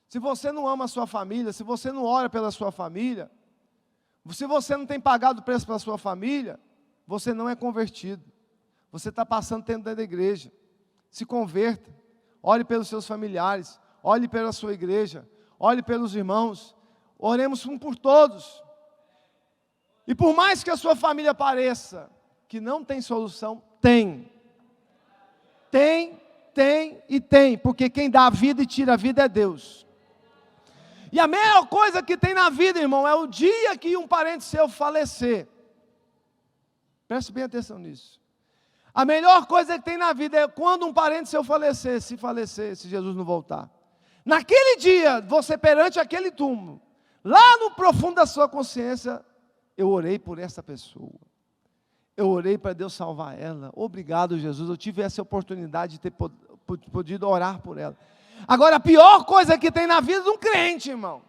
Se você não ama a sua família, se você não ora pela sua família, se você não tem pagado o preço pela sua família, você não é convertido. Você está passando tempo dentro da igreja. Se converta, ore pelos seus familiares, olhe pela sua igreja, olhe pelos irmãos, oremos um por todos. E por mais que a sua família pareça que não tem solução, tem. Tem tem, porque quem dá a vida e tira a vida é Deus. E a melhor coisa que tem na vida, irmão, é o dia que um parente seu falecer. Preste bem atenção nisso. A melhor coisa que tem na vida é quando um parente seu falecer, se Jesus não voltar. Naquele dia, você perante aquele túmulo, lá no profundo da sua consciência, eu orei por essa pessoa. Eu orei para Deus salvar ela. Obrigado, Jesus. Eu tive essa oportunidade de ter podido orar por ela. Agora, a pior coisa que tem na vida de um crente, irmão,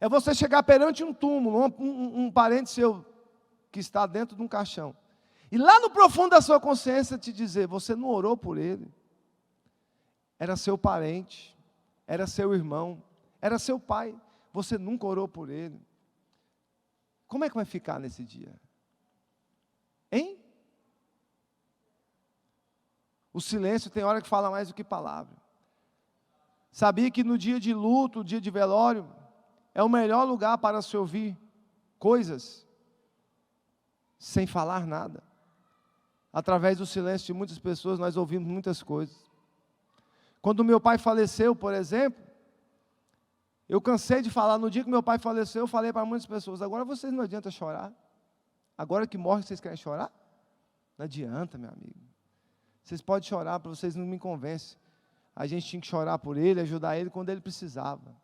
é você chegar perante um túmulo, um parente seu que está dentro de um caixão, e lá no profundo da sua consciência te dizer, você não orou por ele. Era seu parente, era seu irmão, era seu pai. Você nunca orou por ele. Como é que vai ficar nesse dia? Hein? O silêncio tem hora que fala mais do que palavra. Sabia que no dia de luto, dia de velório, é o melhor lugar para se ouvir coisas sem falar nada. Através do silêncio de muitas pessoas, nós ouvimos muitas coisas. Quando meu pai faleceu, por exemplo, eu cansei de falar, no dia que meu pai faleceu, eu falei para muitas pessoas, agora vocês não adianta chorar. Agora que morre, vocês querem chorar? Não adianta, meu amigo. Vocês podem chorar, para vocês não me convencem. A gente tinha que chorar por ele, ajudar ele quando ele precisava.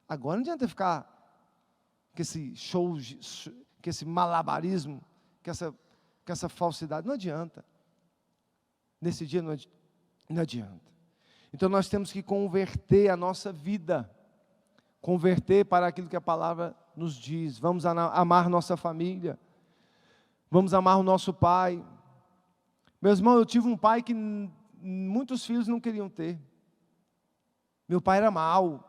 Agora não adianta ficar com esse show, com esse malabarismo, com essa falsidade. Não adianta. Nesse dia não adianta. Então nós temos que converter a nossa vida. Converter para aquilo que a palavra nos diz. Vamos amar nossa família. Vamos amar o nosso pai. Meus irmãos, eu tive um pai que muitos filhos não queriam ter. Meu pai era mau.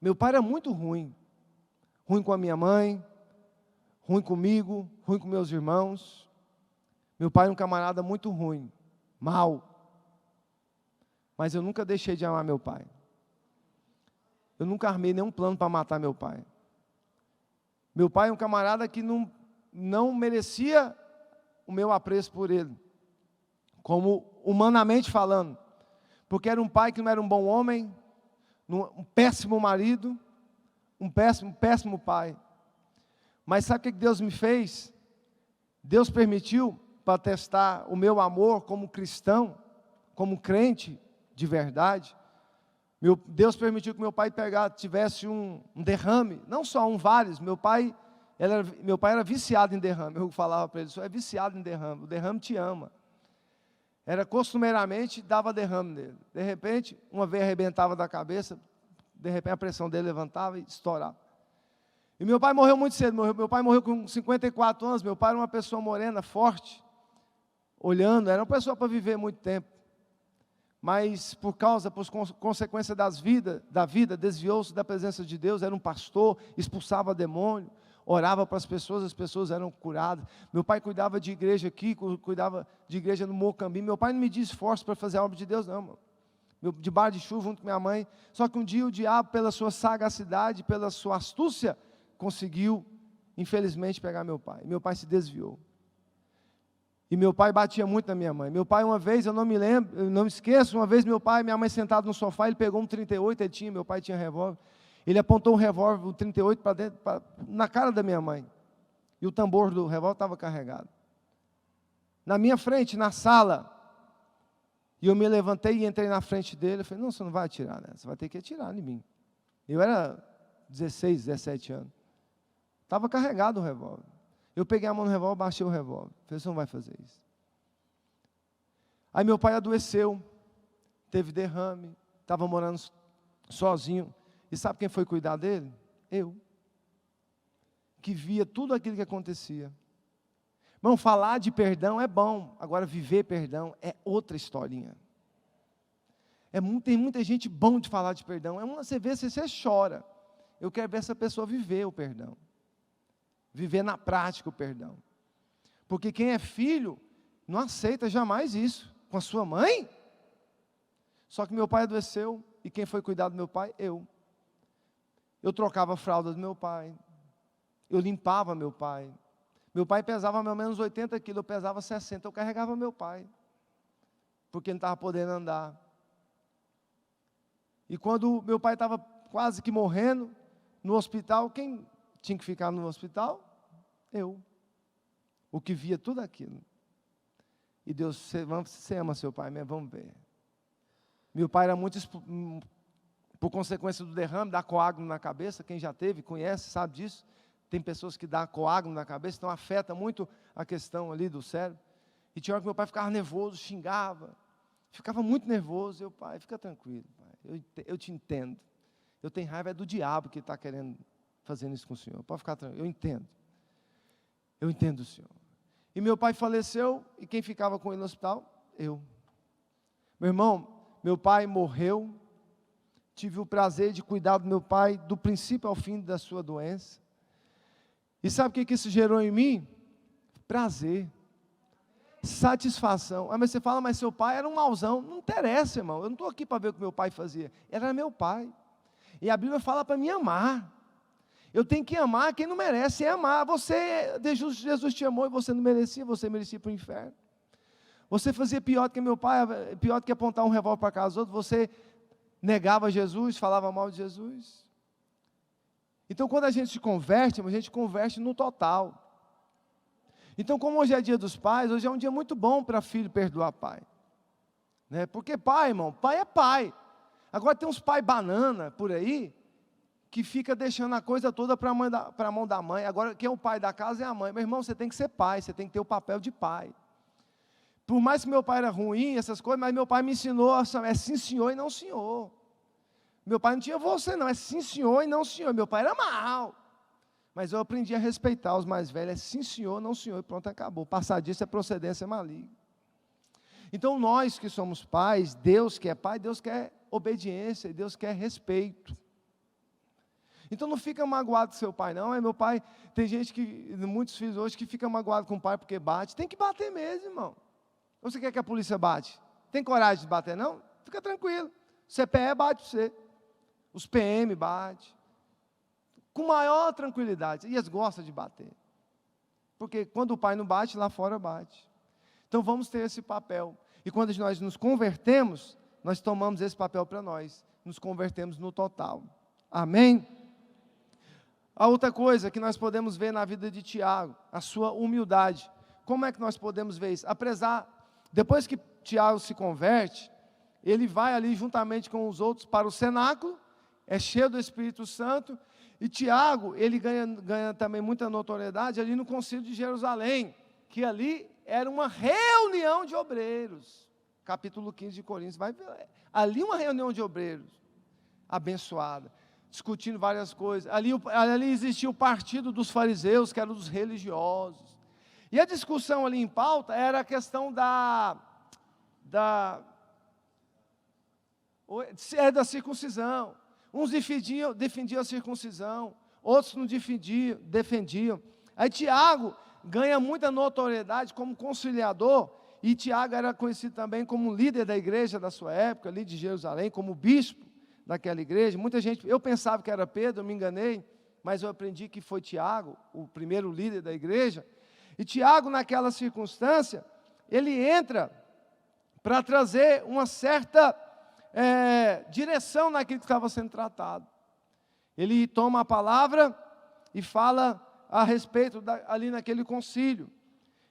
Meu pai era muito ruim. Ruim com a minha mãe, ruim comigo, ruim com meus irmãos. Meu pai era um camarada muito ruim, mau. Mas eu nunca deixei de amar meu pai. Eu nunca armei nenhum plano para matar meu pai. Meu pai é um camarada que não merecia o meu apreço por ele, como humanamente falando, porque era um pai que não era um bom homem, um péssimo marido, um péssimo pai. Mas sabe o que Deus me fez? Deus permitiu para testar o meu amor como cristão, como crente de verdade. Deus permitiu que meu pai tivesse um derrame, não só um, vários. Meu pai era viciado em derrame. Eu falava para ele, só é viciado em derrame. O derrame te ama. Era costumeiramente, dava derrame nele. De repente, uma vez arrebentava da cabeça, de repente a pressão dele levantava e estourava. E meu pai morreu muito cedo. Meu pai morreu com 54 anos. Meu pai era uma pessoa morena, forte, olhando. Era uma pessoa para viver muito tempo. Mas por consequência da vida, desviou-se da presença de Deus, era um pastor, expulsava demônio, orava para as pessoas eram curadas. Meu pai cuidava de igreja aqui, cuidava de igreja no Mocambi. Meu pai não media esforço para fazer a obra de Deus, não, mano. De bar de chuva junto com minha mãe. Só que um dia o diabo, pela sua sagacidade, pela sua astúcia, conseguiu, infelizmente, pegar meu pai. Meu pai se desviou. E meu pai batia muito na minha mãe. Meu pai, uma vez, eu não me esqueço, uma vez minha mãe sentada no sofá, ele pegou um 38, meu pai tinha revólver. Ele apontou um revólver, um 38, para dentro, na cara da minha mãe. E o tambor do revólver estava carregado. Na minha frente, na sala. E eu me levantei e entrei na frente dele. Eu falei, não, você não vai atirar, né? Você vai ter que atirar em mim. Eu era 16, 17 anos. Estava carregado o revólver. Eu peguei a mão no revólver, baixei o revólver. Falei, você não vai fazer isso. Aí meu pai adoeceu, teve derrame, estava morando sozinho. E sabe quem foi cuidar dele? Eu. Que via tudo aquilo que acontecia. Irmão, falar de perdão é bom. Agora, viver perdão é outra historinha. Tem muita gente bom de falar de perdão. Você vê, você chora. Eu quero ver essa pessoa viver o perdão. Viver na prática o perdão. Porque quem é filho não aceita jamais isso. Com a sua mãe? Só que meu pai adoeceu. E quem foi cuidar do meu pai? Eu. Eu trocava a fralda do meu pai. Eu limpava meu pai. Meu pai pesava mais ou menos 80 quilos. Eu pesava 60. Eu carregava meu pai. porque não estava podendo andar. E quando meu pai estava quase que morrendo, no hospital, quem tinha que ficar no hospital? Eu. O que via tudo aquilo. E Deus, você ama seu pai mesmo? Vamos ver. Meu pai era muito, por consequência do derrame, dá coágulo na cabeça, quem já teve, conhece, sabe disso. Tem pessoas que dão coágulo na cabeça, então afeta muito a questão ali do cérebro. E tinha hora que meu pai ficava nervoso, xingava, ficava muito nervoso. Eu, pai, fica tranquilo, pai, eu te entendo. Eu tenho raiva do diabo que está querendo fazer isso com o senhor. Pode ficar tranquilo, eu entendo o senhor. E meu pai faleceu, e quem ficava com ele no hospital? Eu. Meu irmão, meu pai morreu, tive o prazer de cuidar do meu pai do princípio ao fim da sua doença. E sabe o que isso gerou em mim? Prazer, satisfação. Mas você fala, mas seu pai era um mauzão. Não interessa, irmão, eu não estou aqui para ver o que meu pai fazia. Era meu pai. E a Bíblia fala para mim amar. Eu tenho que amar quem não merece, é amar. Jesus te amou e você não merecia, você merecia ir para o inferno. Você fazia pior do que meu pai, pior do que apontar um revólver para casa dos outros, você negava Jesus, falava mal de Jesus. Então, quando a gente se converte, a gente converte no total. Então, como hoje é dia dos pais, hoje é um dia muito bom para filho perdoar pai. Né? Porque pai, irmão, pai é pai. Agora tem uns pai banana por aí, que fica deixando a coisa toda para a mão da mãe. Agora, quem é o pai da casa é a mãe. Meu irmão, você tem que ser pai, você tem que ter o papel de pai. Por mais que meu pai era ruim, essas coisas, mas meu pai me ensinou, é sim senhor e não senhor. Meu pai não tinha você não, é sim senhor e não senhor. Meu pai era mau. Mas eu aprendi a respeitar os mais velhos, é sim senhor, não senhor, e pronto, acabou. Passar disso é procedência maligna. Então nós que somos pais, Deus que é pai, Deus quer obediência, e Deus quer respeito. Então não fica magoado com seu pai não, meu pai, tem gente que, muitos filhos hoje, que fica magoado com o pai porque bate. Tem que bater mesmo, irmão. Ou você quer que a polícia bate? Tem coragem de bater não? Fica tranquilo, o CPE bate você, os PM bate, com maior tranquilidade, e eles gostam de bater, porque quando o pai não bate, lá fora bate. Então vamos ter esse papel, e quando nós nos convertemos, nós tomamos esse papel para nós, nos convertemos no total, amém? A outra coisa que nós podemos ver na vida de Tiago, a sua humildade. Como é que nós podemos ver isso? Depois que Tiago se converte, ele vai ali juntamente com os outros para o cenáculo, é cheio do Espírito Santo, e Tiago, ele ganha também muita notoriedade ali no Concílio de Jerusalém, que ali era uma reunião de obreiros, capítulo 15 de Coríntios, vai ver, ali uma reunião de obreiros, abençoada, discutindo várias coisas. Ali existia o partido dos fariseus, que era dos religiosos. E a discussão ali em pauta era a questão da circuncisão. Uns defendiam a circuncisão, outros não defendiam. Aí Tiago ganha muita notoriedade como conciliador, e Tiago era conhecido também como líder da igreja da sua época, ali de Jerusalém, como bispo daquela igreja. Muita gente, eu pensava que era Pedro, eu me enganei, mas eu aprendi que foi Tiago, o primeiro líder da igreja. E Tiago, naquela circunstância, ele entra para trazer uma certa direção naquilo que estava sendo tratado. Ele toma a palavra e fala a respeito ali naquele concílio.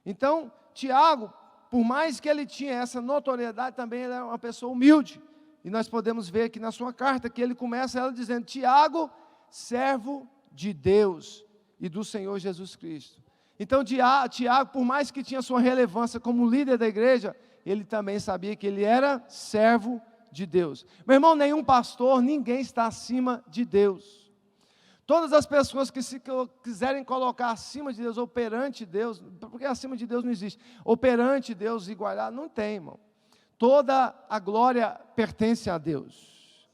Então, Tiago, por mais que ele tinha essa notoriedade, também ele era uma pessoa humilde. E nós podemos ver aqui na sua carta que ele começa ela dizendo: Tiago, servo de Deus e do Senhor Jesus Cristo. Então Tiago, por mais que tinha sua relevância como líder da igreja, ele também sabia que ele era servo de Deus. Meu irmão, nenhum pastor, ninguém está acima de Deus. Todas as pessoas que se quiserem colocar acima de Deus ou perante Deus, porque acima de Deus não existe, ou perante Deus igualar, não tem, irmão. Toda a glória pertence a Deus.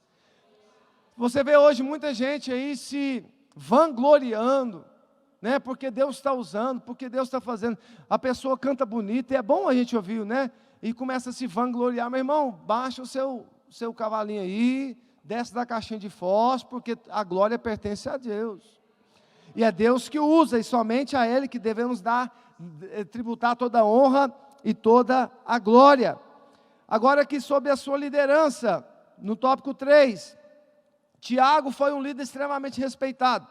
Você vê hoje muita gente aí se vangloriando, né? Porque Deus está usando, porque Deus está fazendo. A pessoa canta bonito, e é bom a gente ouvir, né? E começa a se vangloriar. Meu irmão, baixa o seu cavalinho aí, desce da caixinha de fósforo, porque a glória pertence a Deus. E é Deus que usa, e somente a Ele que devemos tributar toda a honra e toda a glória. Agora aqui sobre a sua liderança, no tópico 3, Tiago foi um líder extremamente respeitado.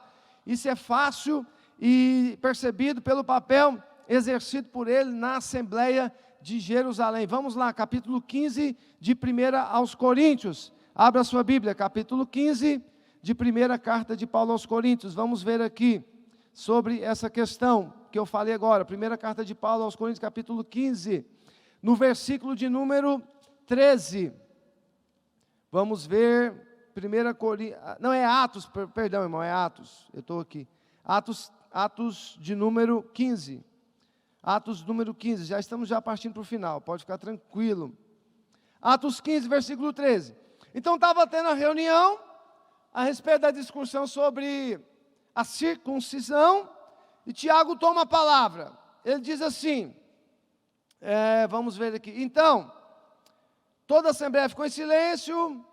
Isso é fácil e percebido pelo papel exercido por ele na Assembleia de Jerusalém. Vamos lá, capítulo 15 de 1 aos Coríntios. Abra sua Bíblia, capítulo 15 de 1ª carta de Paulo aos Coríntios. Vamos ver aqui sobre essa questão que eu falei agora. 1ª carta de Paulo aos Coríntios, capítulo 15, no versículo de número 13. Vamos ver, 1 Coríntios, não é Atos, perdão irmão, é Atos, eu estou aqui. Atos de número 15. Atos número 15, já estamos partindo para o final, pode ficar tranquilo. Atos 15, versículo 13. Então estava tendo a reunião a respeito da discussão sobre a circuncisão, e Tiago toma a palavra. Ele diz assim, vamos ver aqui. Então, toda a assembleia ficou em silêncio,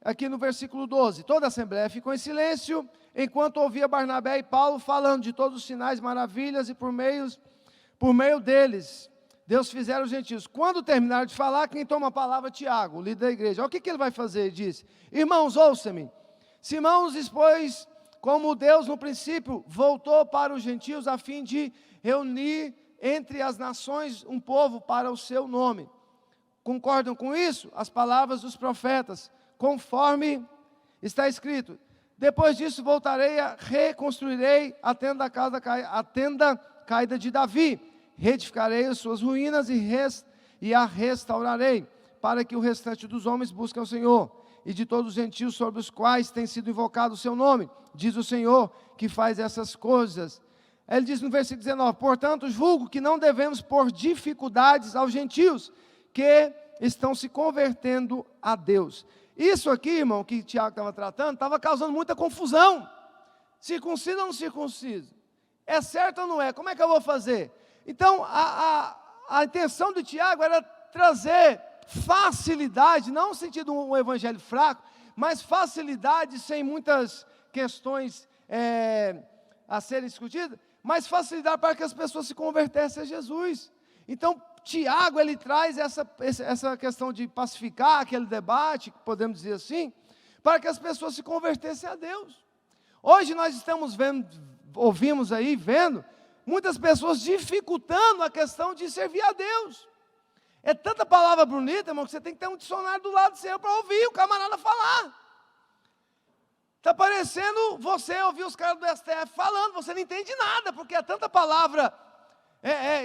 aqui no versículo 12. Toda a assembleia ficou em silêncio, enquanto ouvia Barnabé e Paulo falando de todos os sinais, maravilhas, e por meio deles, Deus fizeram os gentios. Quando terminaram de falar, quem toma a palavra é Tiago, o líder da igreja. Olha o que ele vai fazer, ele diz: irmãos, ouçam-me. Simão nos expôs como Deus no princípio voltou para os gentios a fim de reunir entre as nações um povo para o seu nome. Concordam com isso? As palavras dos profetas, conforme está escrito: depois disso voltarei reconstruirei a tenda caída de Davi, reedificarei as suas ruínas e a restaurarei, para que o restante dos homens busque ao Senhor, e de todos os gentios sobre os quais tem sido invocado o seu nome, diz o Senhor, que faz essas coisas. Ele diz no versículo 19, portanto, julgo que não devemos pôr dificuldades aos gentios, que estão se convertendo a Deus. Isso aqui, irmão, que Tiago estava tratando, estava causando muita confusão. Circuncisa ou não circuncisa? É certo ou não é? Como é que eu vou fazer? Então, a intenção de Tiago era trazer facilidade, não no sentido de um evangelho fraco, mas facilidade sem muitas questões a serem discutidas, mas facilidade para que as pessoas se convertessem a Jesus. Então, Tiago, ele traz essa questão de pacificar aquele debate, podemos dizer assim, para que as pessoas se convertessem a Deus. Hoje nós estamos vendo, muitas pessoas dificultando a questão de servir a Deus. É tanta palavra bonita, irmão, que você tem que ter um dicionário do lado seu para ouvir o camarada falar. Está parecendo você ouvir os caras do STF falando, você não entende nada, porque é tanta palavra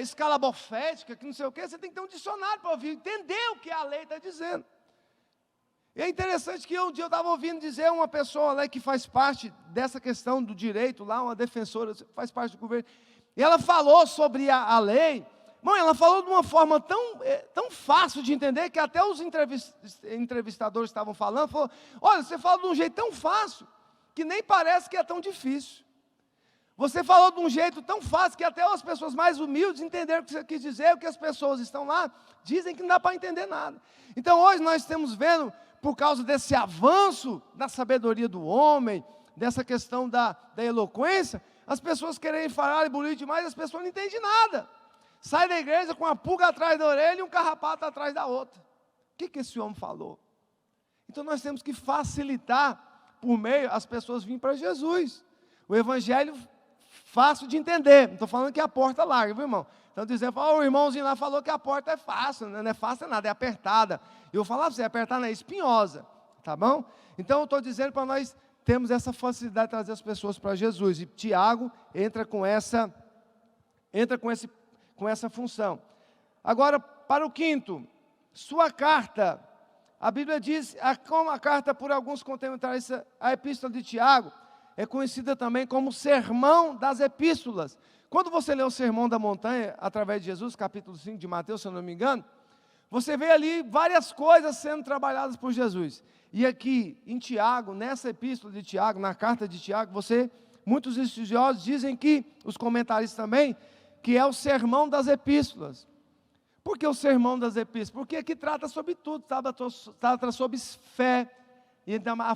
escalabofética, que não sei o quê, você tem que ter um dicionário para ouvir, entender o que a lei está dizendo. E é interessante que um dia eu estava ouvindo dizer uma pessoa lá que faz parte dessa questão do direito, lá, uma defensora, faz parte do governo, e ela falou sobre a lei. Mãe, ela falou de uma forma tão fácil de entender, que até os entrevistadores estavam falando, falou, olha, você fala de um jeito tão fácil, que nem parece que é tão difícil. Você falou de um jeito tão fácil, que até as pessoas mais humildes entenderam o que você quis dizer, o que as pessoas estão lá, dizem que não dá para entender nada. Então hoje nós estamos vendo, por causa desse avanço da sabedoria do homem, dessa questão da eloquência, as pessoas querem falar e bulir demais, as pessoas não entendem nada. Sai da igreja com uma pulga atrás da orelha e um carrapato atrás da outra. O que esse homem falou? Então nós temos que facilitar por meio as pessoas virem para Jesus. O evangelho fácil de entender. Não estou falando que é a porta larga, viu, irmão? Estão dizendo, o irmãozinho lá falou que a porta é fácil. Não é fácil nada, é apertada. Eu vou falar para você, apertar não é espinhosa. Tá bom? Então eu estou dizendo para nós termos essa facilidade de trazer as pessoas para Jesus. E Tiago entra com essa função. Agora, para o quinto, sua carta. A Bíblia diz, como a carta por alguns comentaristas, a epístola de Tiago, é conhecida também como sermão das epístolas. Quando você lê o sermão da montanha, através de Jesus, capítulo 5 de Mateus, se eu não me engano, você vê ali várias coisas sendo trabalhadas por Jesus. E aqui, em Tiago, nessa epístola de Tiago, na carta de Tiago, muitos estudiosos dizem que, os comentaristas também, que é o sermão das epístolas. Por que o sermão das epístolas? Porque aqui trata sobre tudo, trata sobre fé. E então a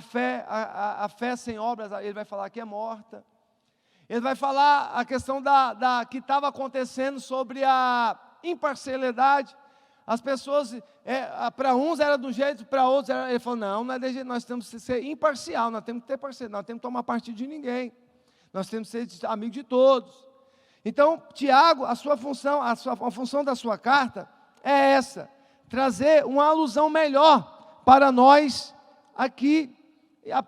fé sem obras, ele vai falar que é morta. Ele vai falar a questão que estava acontecendo sobre a imparcialidade. As pessoas, para uns era de um jeito, para outros era... Ele falou, não é de jeito, nós temos que ser imparcial, nós temos que ter parceiro, nós temos que tomar partido de ninguém. Nós temos que ser amigo de todos. Então, Tiago, a função da sua carta é essa, trazer uma alusão melhor para nós aqui,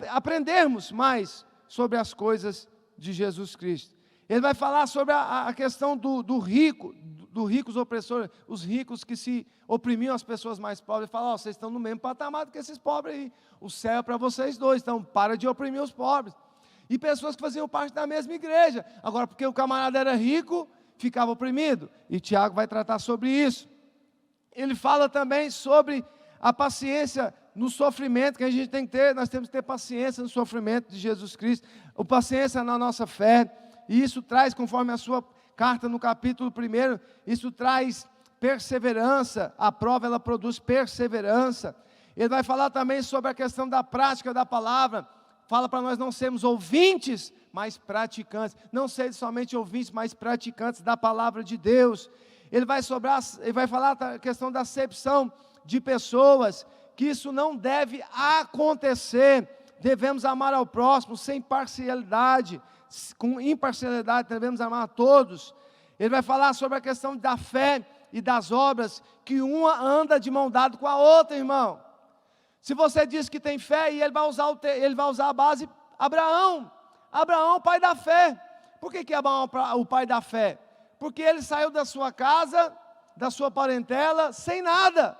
aprendermos mais sobre as coisas de Jesus Cristo. Ele vai falar sobre a questão do ricos opressores, os ricos que se oprimiam as pessoas mais pobres. Ele fala, vocês estão no mesmo patamar que esses pobres aí, o céu é para vocês dois, então para de oprimir os pobres. E pessoas que faziam parte da mesma igreja, agora porque o camarada era rico, ficava oprimido, e Tiago vai tratar sobre isso. Ele fala também sobre a paciência no sofrimento que a gente tem que ter, nós temos que ter paciência no sofrimento de Jesus Cristo, paciência na nossa fé, e isso traz, conforme a sua carta no capítulo 1, isso traz perseverança, a prova ela produz perseverança. Ele vai falar também sobre a questão da prática da palavra, fala para nós não sermos ouvintes, mas praticantes, não sermos somente ouvintes, mas praticantes da palavra de Deus. Ele vai falar da questão da acepção de pessoas, que isso não deve acontecer, devemos amar ao próximo sem parcialidade, com imparcialidade devemos amar a todos. Ele vai falar sobre a questão da fé e das obras, que uma anda de mão dada com a outra, irmão. Se você diz que tem fé, e ele vai usar a base Abraão, pai da fé. Por que Abraão é o pai da fé? Porque ele saiu da sua casa, da sua parentela, sem nada,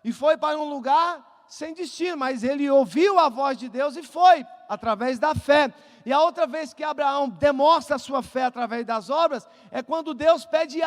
e foi para um lugar sem destino, mas ele ouviu a voz de Deus e foi, através da fé. E a outra vez que Abraão demonstra a sua fé através das obras, é quando Deus pede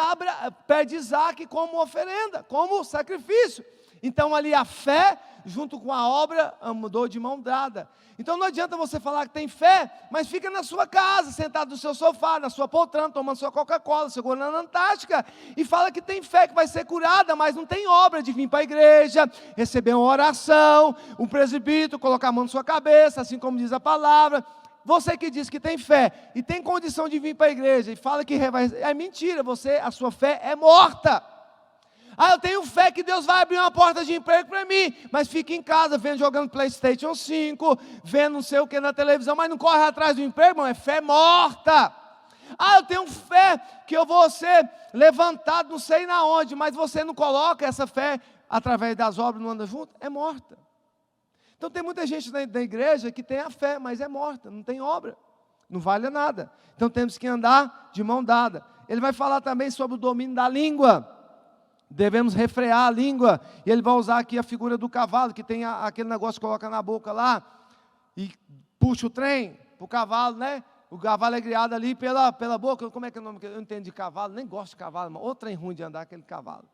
Isaac como oferenda, como sacrifício. Então ali a fé, junto com a obra, mudou de mão dada. Então não adianta você falar que tem fé, mas fica na sua casa, sentado no seu sofá, na sua poltrona, tomando sua Coca-Cola, segurando na Antártica, e fala que tem fé, que vai ser curada, mas não tem obra de vir para a igreja, receber uma oração, um presbítero, colocar a mão na sua cabeça, assim como diz a palavra. Você que diz que tem fé, e tem condição de vir para a igreja, e fala que é mentira, a sua fé é morta. Eu tenho fé que Deus vai abrir uma porta de emprego para mim, mas fica em casa, jogando PlayStation 5, vendo não sei o que na televisão, mas não corre atrás do emprego, irmão, é fé morta. Eu tenho fé que eu vou ser levantado não sei na onde, mas você não coloca essa fé através das obras, não anda junto, é morta. Então tem muita gente na igreja que tem a fé, mas é morta, não tem obra, não vale nada. Então temos que andar de mão dada. Ele vai falar também sobre o domínio da língua. Devemos refrear a língua, e ele vai usar aqui a figura do cavalo, que tem aquele negócio que coloca na boca lá, e puxa o trem para o cavalo, né? O cavalo é criado ali pela boca. Como é que é o nome? Eu não entendo de cavalo, nem gosto de cavalo, mas outro trem ruim de andar aquele cavalo.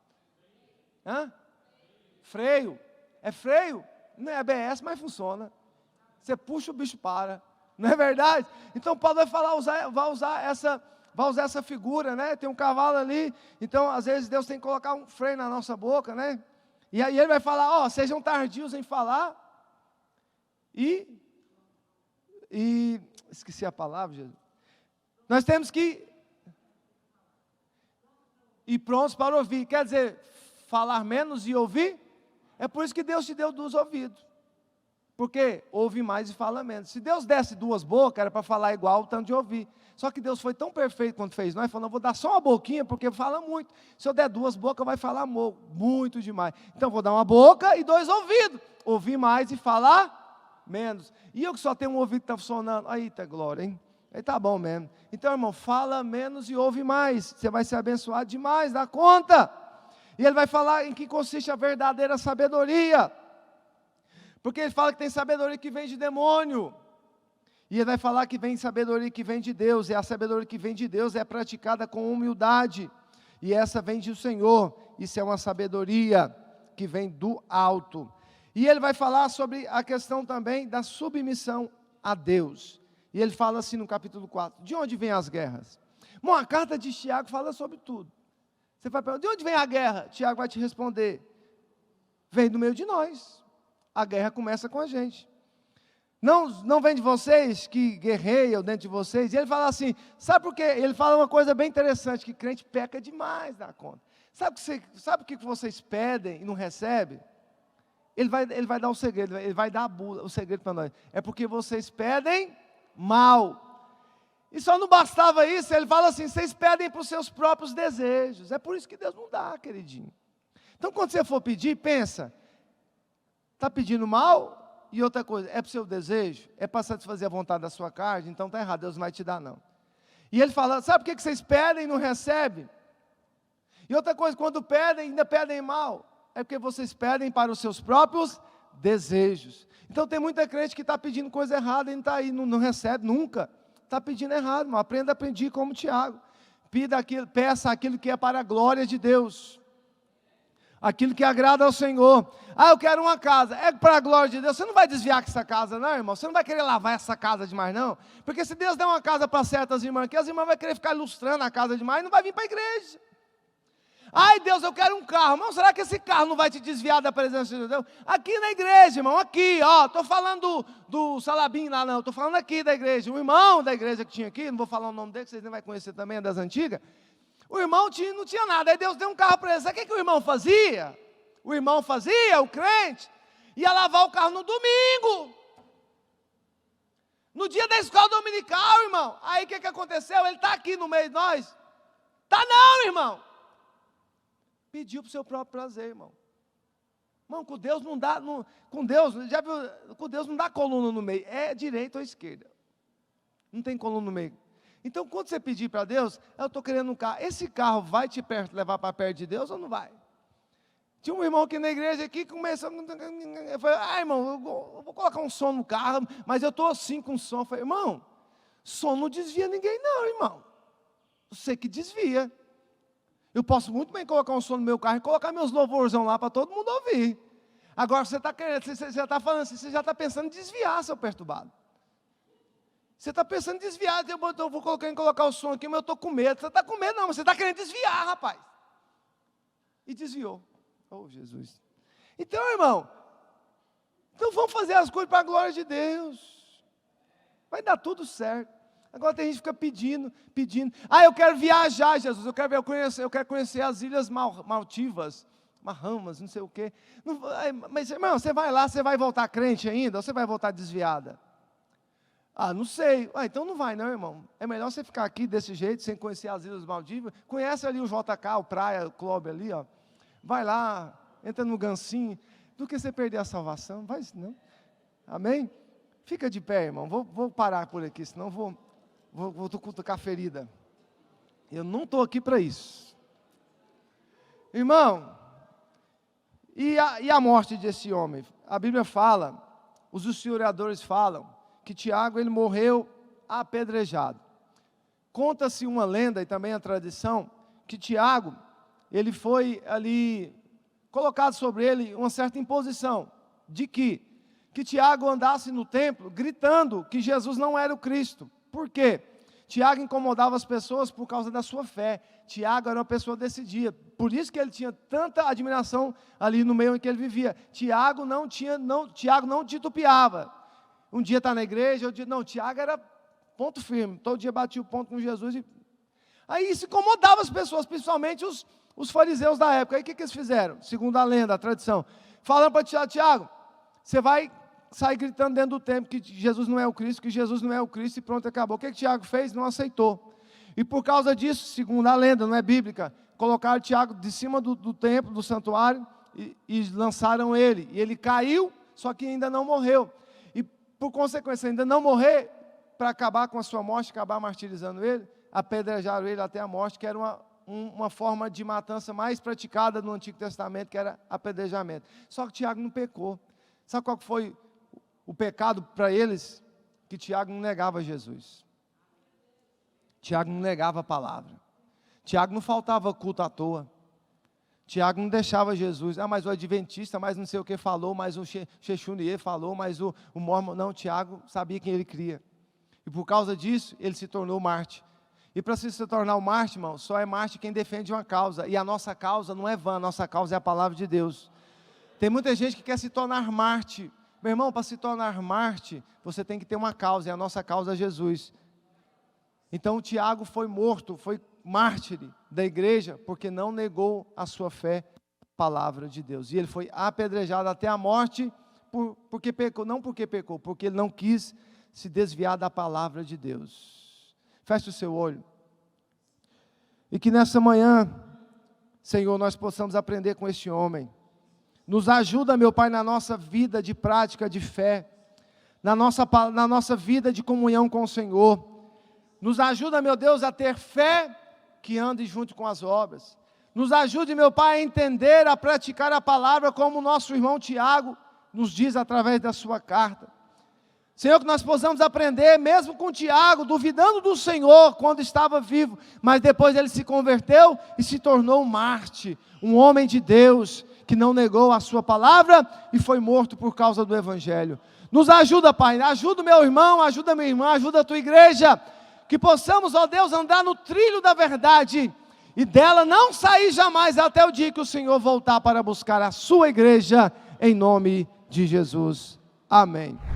Freio, é freio, não é ABS, mas funciona. Você puxa, o bicho para, não é verdade? Então Paulo vai usar essa figura, né? Tem um cavalo ali, então às vezes Deus tem que colocar um freio na nossa boca, né? E aí ele vai falar, sejam tardios em falar, e esqueci a palavra, Jesus. Nós temos que ir prontos para ouvir, quer dizer, falar menos e ouvir. É por isso que Deus te deu 2 ouvidos, porque ouve mais e fala menos. Se Deus desse 2 bocas, era para falar igual o tanto de ouvir. Só que Deus foi tão perfeito quando fez nós, falou, vou dar só uma boquinha, porque fala muito. Se eu der 2 bocas, vai falar muito demais. Então vou dar uma boca e 2 ouvidos, ouvir mais e falar menos. E eu que só tenho um ouvido que está funcionando, aí tá glória, hein? Aí tá bom mesmo. Então, irmão, fala menos e ouve mais, você vai ser abençoado demais, dá conta. E ele vai falar em que consiste a verdadeira sabedoria, porque ele fala que tem sabedoria que vem de demônio, e ele vai falar que vem sabedoria que vem de Deus, e a sabedoria que vem de Deus é praticada com humildade, e essa vem do Senhor. Isso é uma sabedoria que vem do alto. E ele vai falar sobre a questão também da submissão a Deus, e ele fala assim no capítulo 4, de onde vêm as guerras? Bom, a carta de Tiago fala sobre tudo. Você vai perguntar, de onde vem a guerra? Tiago vai te responder, vem do meio de nós. A guerra começa com a gente. Não vem de vocês que guerreiam dentro de vocês. E ele fala assim, sabe por quê? Ele fala uma coisa bem interessante, que crente peca demais da conta. Sabe o que vocês pedem e não recebem? Ele vai dar o segredo, ele vai dar o segredo para nós. É porque vocês pedem mal. E só não bastava isso, ele fala assim, vocês pedem para os seus próprios desejos. É por isso que Deus não dá, queridinho. Então, quando você for pedir, pensa, está pedindo mal? E outra coisa, é para o seu desejo? É para satisfazer a vontade da sua carne? Então está errado, Deus não vai te dar não. E ele fala, sabe por que vocês pedem e não recebem? E outra coisa, quando pedem, ainda pedem mal. É porque vocês pedem para os seus próprios desejos. Então tem muita crente que está pedindo coisa errada e não está aí, não recebe nunca. Está pedindo errado, irmão. Aprenda a pedir como Tiago. Peça aquilo que é para a glória de Deus. Aquilo que agrada ao Senhor. Eu quero uma casa. É para a glória de Deus. Você não vai desviar com essa casa, não, irmão. Você não vai querer lavar essa casa demais, não. Porque se Deus der uma casa para certas irmãs aqui, as irmãs vão querer ficar ilustrando a casa demais e não vai vir para a igreja. Ai, Deus, eu quero um carro. Irmão, será que esse carro não vai te desviar da presença de Deus? Aqui na igreja, irmão, aqui, ó. Estou falando do Salabim lá, não. Estou falando aqui da igreja. O irmão da igreja que tinha aqui, não vou falar o nome dele, que vocês nem vão conhecer também, é das antigas. O irmão não tinha nada. Aí Deus deu um carro para ele. Sabe o que o irmão fazia? O irmão fazia, o crente, ia lavar o carro no domingo. No dia da escola dominical, irmão. Aí o que aconteceu? Ele está aqui no meio de nós? Está não, irmão. Pediu para o seu próprio prazer, irmão. Irmão, com Deus não dá, com Deus, já viu, com Deus não dá coluna no meio, é direita ou esquerda. Não tem coluna no meio. Então, quando você pedir para Deus, eu estou querendo um carro, esse carro vai te levar para perto de Deus ou não vai? Tinha um irmão aqui na igreja que começou, eu falei, irmão, eu vou colocar um som no carro, mas eu estou assim com som. Eu falei, irmão, som não desvia ninguém não, irmão. Você que desvia. Eu posso muito bem colocar um som no meu carro e colocar meus louvorzão lá para todo mundo ouvir. Agora você está querendo, você já está falando assim, você já está pensando em desviar, seu perturbado. Você está pensando em desviar, eu vou colocar o som aqui, mas eu estou com medo. Você está com medo não, você está querendo desviar, rapaz. E desviou. Oh, Jesus. Então, irmão, então vamos fazer as coisas para a glória de Deus. Vai dar tudo certo. Agora tem gente que fica pedindo. Eu quero viajar, Jesus, eu quero conhecer as Ilhas Maldivas, Bahamas, não sei o quê. Mas, irmão, você vai lá, você vai voltar crente ainda, ou você vai voltar desviada? Não sei. Então não vai não, irmão. É melhor você ficar aqui desse jeito, sem conhecer as Ilhas Maldivas. Conhece ali o JK, o Praia, o Clube ali, ó. Vai lá, entra no gancinho, do que você perder a salvação, vai não. Amém? Fica de pé, irmão. Vou parar por aqui, senão vou cutucar a ferida. Eu não estou aqui para isso. Irmão, e a morte desse homem? A Bíblia fala, os historiadores falam, que Tiago ele morreu apedrejado. Conta-se uma lenda e também a tradição, que Tiago, ele foi ali, colocado sobre ele uma certa imposição, de que Tiago andasse no templo gritando que Jesus não era o Cristo. Por quê? Tiago incomodava as pessoas por causa da sua fé. Tiago era uma pessoa decidida. Por isso que ele tinha tanta admiração ali no meio em que ele vivia. Tiago não titubeava. Um dia está na igreja, outro dia não. Tiago era ponto firme. Todo dia batia o ponto com Jesus. Aí isso incomodava as pessoas, principalmente os fariseus da época. Aí o que eles fizeram? Segundo a lenda, a tradição. Falando para Tiago, você vai sai gritando dentro do templo que Jesus não é o Cristo, e pronto, acabou. O que Tiago fez? Não aceitou. E por causa disso, segundo a lenda, não é bíblica, colocaram Tiago de cima do templo, do santuário, e lançaram ele. E ele caiu, só que ainda não morreu. E por consequência, ainda não morrer, para acabar com a sua morte, acabar martirizando ele, apedrejaram ele até a morte, que era uma forma de matança mais praticada no Antigo Testamento, que era apedrejamento. Só que Tiago não pecou. Sabe qual foi o pecado para eles? Que Tiago não negava Jesus. Tiago não negava a palavra. Tiago não faltava culto à toa. Tiago não deixava Jesus. Mas o adventista, mas não sei o que falou, mas o Xexunier falou, mas o Mormon. Não, Tiago sabia quem ele cria. E por causa disso, ele se tornou mártir. E para se tornar um mártir, irmão, só é mártir quem defende uma causa. E a nossa causa não é vã, a nossa causa é a palavra de Deus. Tem muita gente que quer se tornar mártir. Meu irmão, para se tornar mártir, você tem que ter uma causa, e a nossa causa é Jesus. Então, Tiago foi morto, foi mártir da igreja, porque não negou a sua fé, palavra de Deus. E ele foi apedrejado até a morte, porque pecou, não porque pecou, porque ele não quis se desviar da palavra de Deus. Feche o seu olho. E que nessa manhã, Senhor, nós possamos aprender com este homem. Nos ajuda, meu Pai, na nossa vida de prática de fé, na nossa vida de comunhão com o Senhor. Nos ajuda, meu Deus, a ter fé que ande junto com as obras. Nos ajude, meu Pai, a entender, a praticar a palavra como o nosso irmão Tiago nos diz através da sua carta. Senhor, que nós possamos aprender, mesmo com Tiago, duvidando do Senhor quando estava vivo, mas depois ele se converteu e se tornou um mártir, um homem de Deus, que não negou a sua palavra e foi morto por causa do Evangelho. Nos ajuda, Pai, ajuda o meu irmão, ajuda a minha irmã, ajuda a tua igreja, que possamos, ó Deus, andar no trilho da verdade, e dela não sair jamais até o dia que o Senhor voltar para buscar a sua igreja, em nome de Jesus. Amém.